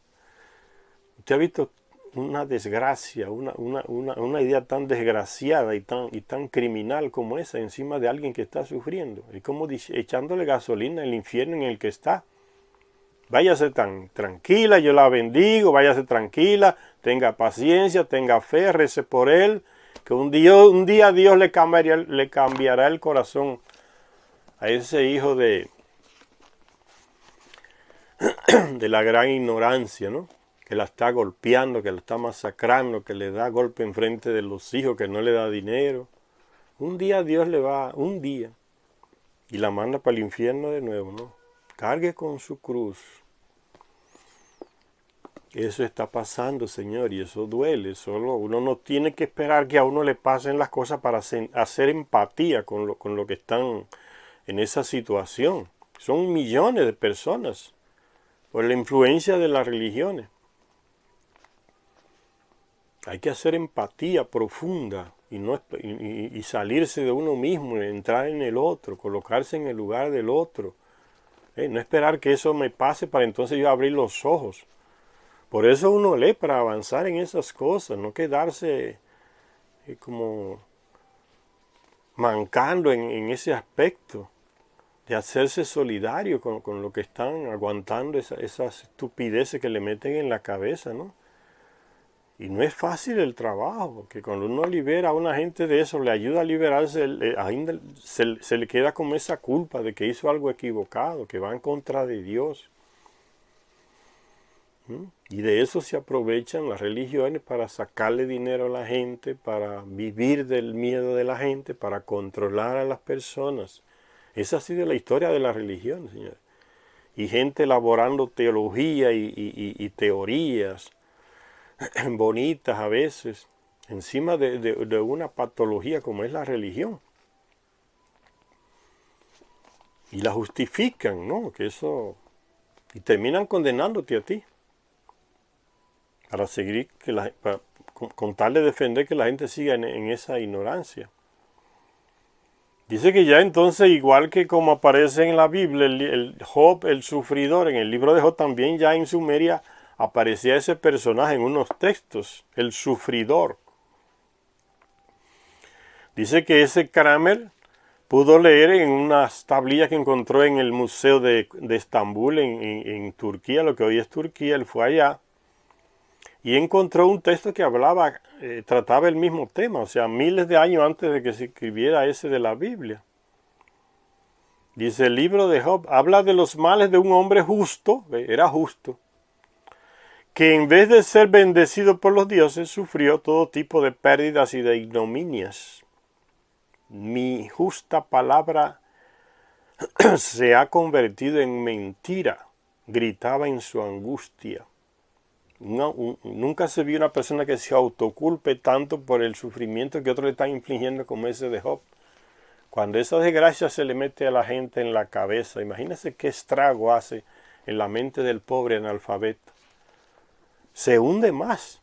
Usted ha visto una desgracia, una idea tan desgraciada y tan criminal como esa encima de alguien que está sufriendo. Es como echándole gasolina en el infierno en el que está. Váyase tan tranquila, yo la bendigo, váyase tranquila, tenga paciencia, tenga fe, rece por él, que un día Dios le cambiará el corazón a ese hijo de la gran ignorancia, ¿no? Que la está golpeando, que la está masacrando, que le da golpe enfrente de los hijos, que no le da dinero. Un día Dios y la manda para el infierno de nuevo, ¿no? Cargue con su cruz. Eso está pasando, Señor, y eso duele. Uno no tiene que esperar que a uno le pasen las cosas para hacer empatía con lo que están en esa situación. Son millones de personas por la influencia de las religiones. Hay que hacer empatía profunda y salirse de uno mismo, entrar en el otro, colocarse en el lugar del otro. No esperar que eso me pase para entonces yo abrir los ojos. Por eso uno lee para avanzar en esas cosas, no quedarse como mancando en ese aspecto de hacerse solidario con lo que están aguantando esas estupideces que le meten en la cabeza, ¿no? Y no es fácil el trabajo, porque cuando uno libera a una gente de eso, le ayuda a liberarse, ainda se le queda como esa culpa de que hizo algo equivocado, que va en contra de Dios. Y de eso se aprovechan las religiones para sacarle dinero a la gente, para vivir del miedo de la gente, para controlar a las personas. Esa ha sido la historia de la religión, señores. Y gente elaborando teología y teorías bonitas a veces, encima de una patología como es la religión. Y la justifican, ¿no? Que eso... Y terminan condenándote a ti. Para seguir, con tal de defender que la gente siga en esa ignorancia. Dice que ya entonces, igual que como aparece en la Biblia, el Job, el sufridor, en el libro de Job también ya en Sumeria aparecía ese personaje en unos textos, el sufridor. Dice que ese Kramer pudo leer en unas tablillas que encontró en el Museo de Estambul, en Turquía, lo que hoy es Turquía. Él fue allá y encontró un texto que hablaba, trataba el mismo tema, o sea, miles de años antes de que se escribiera ese de la Biblia. Dice el libro de Job, habla de los males de un hombre justo, era justo, que en vez de ser bendecido por los dioses, sufrió todo tipo de pérdidas y de ignominias. Mi justa palabra se ha convertido en mentira, gritaba en su angustia. Nunca se vio una persona que se autoculpe tanto por el sufrimiento que otros le están infligiendo como ese de Job. Cuando esa desgracia se le mete a la gente en la cabeza, imagínense qué estrago hace en la mente del pobre analfabeto. Se hunde más.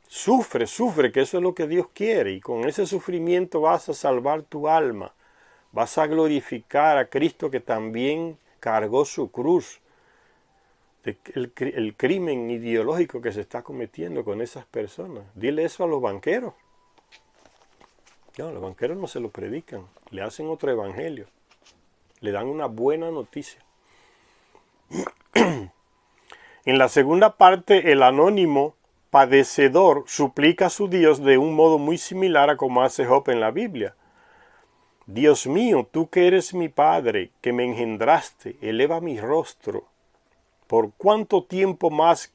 Sufre, que eso es lo que Dios quiere. Y con ese sufrimiento vas a salvar tu alma. Vas a glorificar a Cristo que también cargó su cruz. El crimen ideológico que se está cometiendo con esas personas. Dile eso a los banqueros. No, los banqueros no se lo predican. Le hacen otro evangelio. Le dan una buena noticia. En la segunda parte, el anónimo padecedor suplica a su Dios de un modo muy similar a como hace Job en la Biblia. Dios mío, tú que eres mi Padre, que me engendraste, eleva mi rostro. ¿Por cuánto tiempo más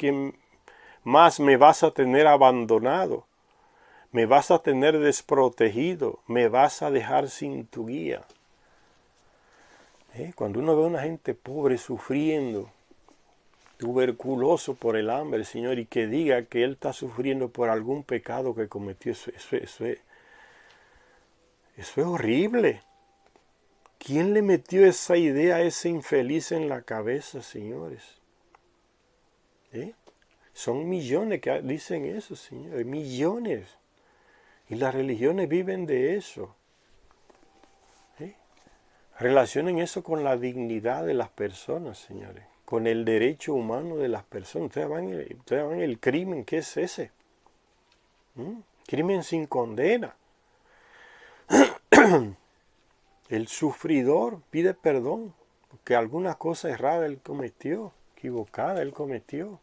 me vas a tener abandonado? Me vas a tener desprotegido, me vas a dejar sin tu guía. Cuando uno ve a una gente pobre sufriendo, tuberculoso por el hambre, Señor, y que diga que él está sufriendo por algún pecado que cometió, eso es horrible. ¿Quién le metió esa idea a ese infeliz en la cabeza, señores? Son millones que dicen eso, señores, millones. Y las religiones viven de eso. Relacionen eso con la dignidad de las personas, señores. Con el derecho humano de las personas. Ustedes van el crimen, ¿qué es ese? Crimen sin condena. El sufridor pide perdón, porque alguna cosa errada él cometió, equivocada él cometió.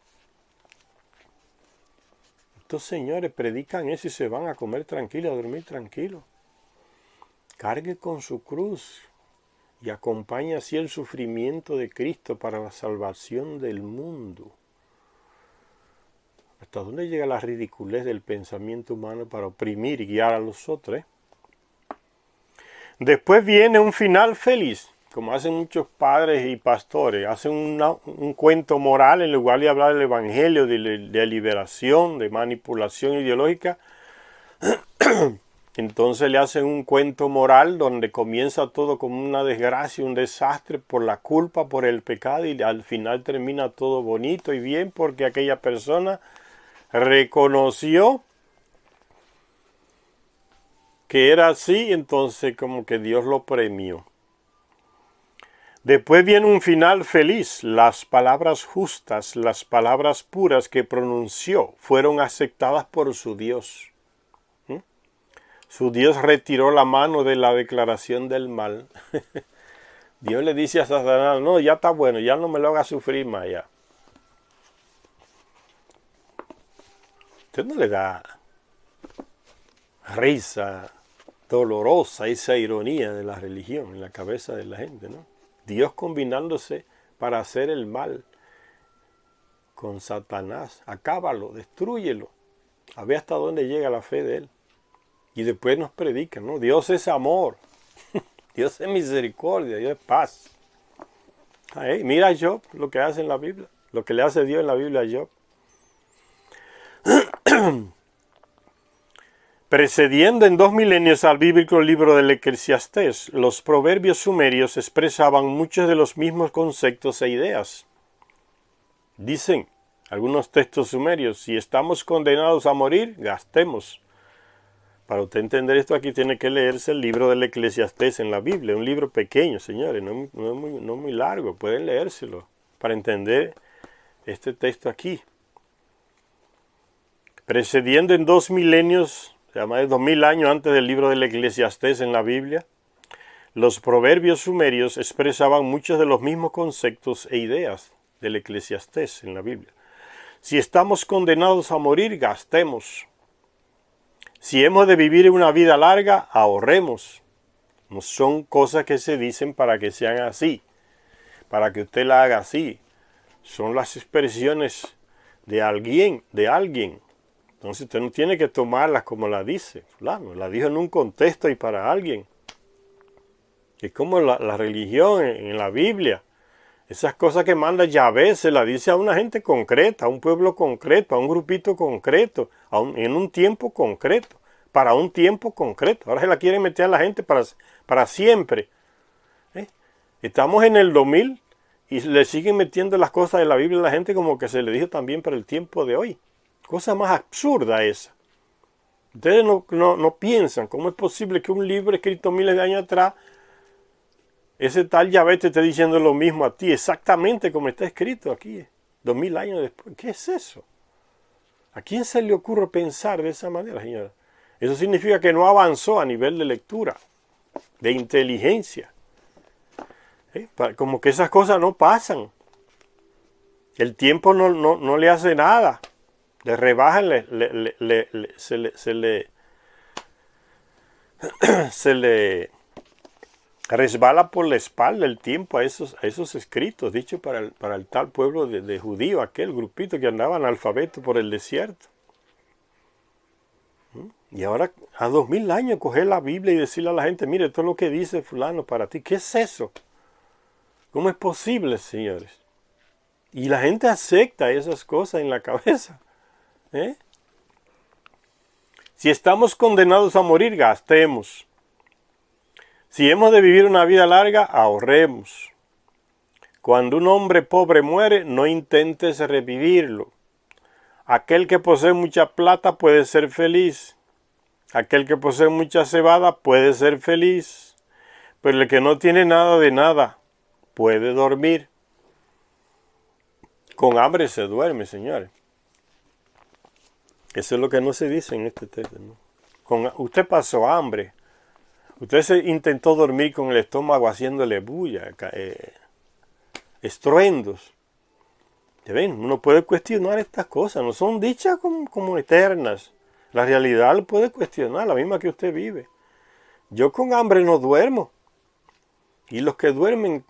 Estos señores predican eso y se van a comer tranquilos, a dormir tranquilos. Cargue con su cruz y acompaña así el sufrimiento de Cristo para la salvación del mundo. ¿Hasta dónde llega la ridiculez del pensamiento humano para oprimir y guiar a los otros? Después viene un final feliz, como hacen muchos padres y pastores. Hacen un cuento moral en lugar de hablar del evangelio, de liberación, de manipulación ideológica. Entonces le hacen un cuento moral donde comienza todo como una desgracia, un desastre por la culpa, por el pecado, y al final termina todo bonito y bien porque aquella persona reconoció que era así, entonces como que Dios lo premió. Después viene un final feliz. Las palabras justas, las palabras puras que pronunció fueron aceptadas por su Dios. Su Dios retiró la mano de la declaración del mal. Dios le dice a Satanás, no, ya está bueno, ya no me lo hagas sufrir más ya. usted no le da risa dolorosa esa ironía de la religión en la cabeza de la gente, ¿no? Dios combinándose para hacer el mal con Satanás. Acábalo, destrúyelo. A ver hasta dónde llega la fe de él. Y después nos predican, ¿no? Dios es amor. Dios es misericordia, Dios es paz. Ay, mira a Job, lo que hace en la Biblia, lo que le hace Dios en la Biblia a Job. Precediendo en 2 milenios al bíblico libro del Eclesiastés, los proverbios sumerios expresaban muchos de los mismos conceptos e ideas. Dicen algunos textos sumerios, si estamos condenados a morir, gastemos. Para usted entender esto aquí tiene que leerse el libro del Eclesiastés en la Biblia, un libro pequeño, señores, no muy largo, pueden leérselo para entender este texto aquí. Precediendo en 2 milenios, o sea, más de 2000 años antes del libro del Eclesiastés en la Biblia, los proverbios sumerios expresaban muchos de los mismos conceptos e ideas del Eclesiastés en la Biblia. Si estamos condenados a morir, gastemos. Si hemos de vivir una vida larga, ahorremos. No son cosas que se dicen para que sean así, para que usted la haga así. Son las expresiones de alguien. Entonces usted no tiene que tomarlas como la dice. Fulano, la dijo en un contexto y para alguien. Es como la religión en la Biblia. Esas cosas que manda Yahvé se las dice a una gente concreta, a un pueblo concreto, a un grupito concreto, en un tiempo concreto, para un tiempo concreto. Ahora se la quieren meter a la gente para siempre. Estamos en el 2000 y le siguen metiendo las cosas de la Biblia a la gente como que se le dijo también para el tiempo de hoy. Cosa más absurda esa. Ustedes no piensan cómo es posible que un libro escrito miles de años atrás, ese tal Yahvé te esté diciendo lo mismo a ti, exactamente como está escrito aquí, 2000 años después. ¿Qué es eso? ¿A quién se le ocurre pensar de esa manera, señora? Eso significa que no avanzó a nivel de lectura, de inteligencia. Como que esas cosas no pasan. El tiempo no le hace nada. Le rebajan, se le resbala por la espalda el tiempo a esos escritos, dichos para el tal pueblo de judío, aquel grupito que andaba analfabeto por el desierto. Y ahora, a 2000 años, coger la Biblia y decirle a la gente, mire, esto es lo que dice fulano para ti. ¿Qué es eso? ¿Cómo es posible, señores? Y la gente acepta esas cosas en la cabeza. Si estamos condenados a morir, gastemos. Si hemos de vivir una vida larga, ahorremos. Cuando un hombre pobre muere, no intentes revivirlo. Aquel que posee mucha plata puede ser feliz. Aquel que posee mucha cebada puede ser feliz. Pero el que no tiene nada de nada puede dormir. Con hambre se duerme, señores. Eso es lo que no se dice en este texto, ¿no? Usted pasó hambre. Usted se intentó dormir con el estómago haciéndole bulla, estruendos. ¿Ven? Uno puede cuestionar estas cosas. No son dichas como eternas. La realidad lo puede cuestionar, la misma que usted vive. Yo con hambre no duermo. Y los que duermen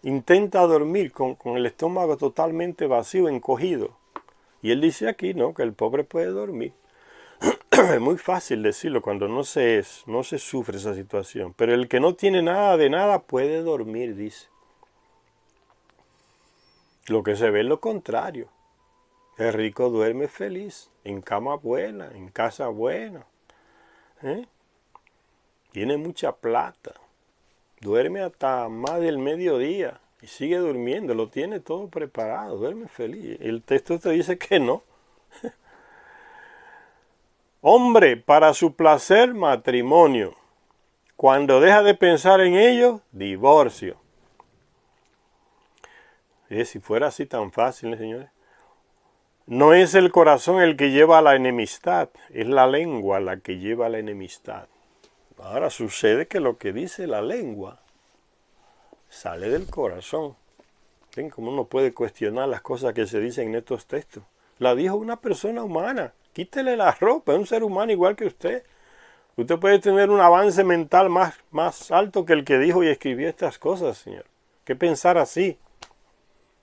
intentan dormir con el estómago totalmente vacío, encogido. Y él dice aquí, ¿no?, que el pobre puede dormir. Es muy fácil decirlo cuando no se sufre esa situación. Pero el que no tiene nada de nada puede dormir, dice. Lo que se ve es lo contrario. El rico duerme feliz, en cama buena, en casa buena. Tiene mucha plata. Duerme hasta más del mediodía y sigue durmiendo. Lo tiene todo preparado, duerme feliz. El texto te dice que no. Hombre, para su placer, matrimonio. Cuando deja de pensar en ello, divorcio. Si fuera así tan fácil, señores. No es el corazón el que lleva a la enemistad, es la lengua la que lleva a la enemistad. Ahora sucede que lo que dice la lengua sale del corazón. ¿Ven cómo uno puede cuestionar las cosas que se dicen en estos textos? La dijo una persona humana. Quítele la ropa, es un ser humano igual que usted. Usted puede tener un avance mental más alto que el que dijo y escribió estas cosas, señor. ¿Qué pensar así?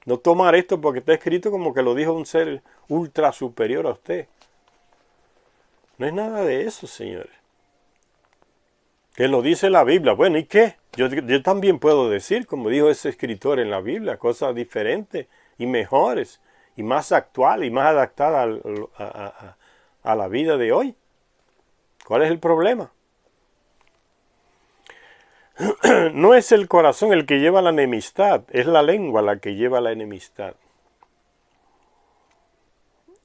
No tomar esto porque está escrito como que lo dijo un ser ultra superior a usted. No es nada de eso, señores. Que lo dice la Biblia. Bueno, ¿y qué? Yo también puedo decir, como dijo ese escritor en la Biblia, cosas diferentes y mejores y más actuales y más adaptadas a la vida de hoy. ¿Cuál es el problema? No es el corazón el que lleva la enemistad, es la lengua la que lleva la enemistad.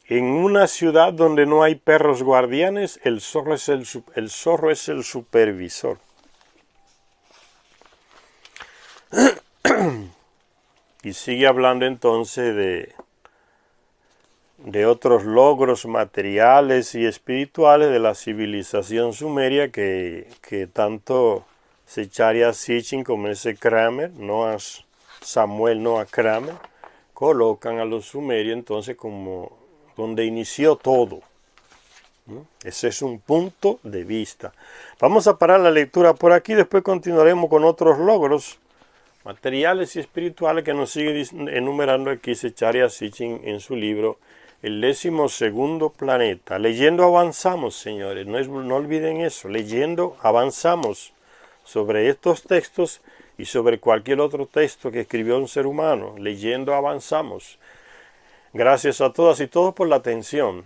En una ciudad donde no hay perros guardianes, el zorro es el supervisor. Y sigue hablando entonces de otros logros materiales y espirituales de la civilización sumeria que tanto Zecharia Sitchin como ese Kramer, Samuel Noah Kramer, colocan a los sumerios entonces como donde inició todo. Ese es un punto de vista. Vamos a parar la lectura por aquí, después continuaremos con otros logros materiales y espirituales que nos sigue enumerando aquí Zecharia Sitchin en su libro El 12º planeta. Leyendo avanzamos, señores, no olviden eso, leyendo avanzamos sobre estos textos y sobre cualquier otro texto que escribió un ser humano. Leyendo avanzamos. Gracias a todas y todos por la atención.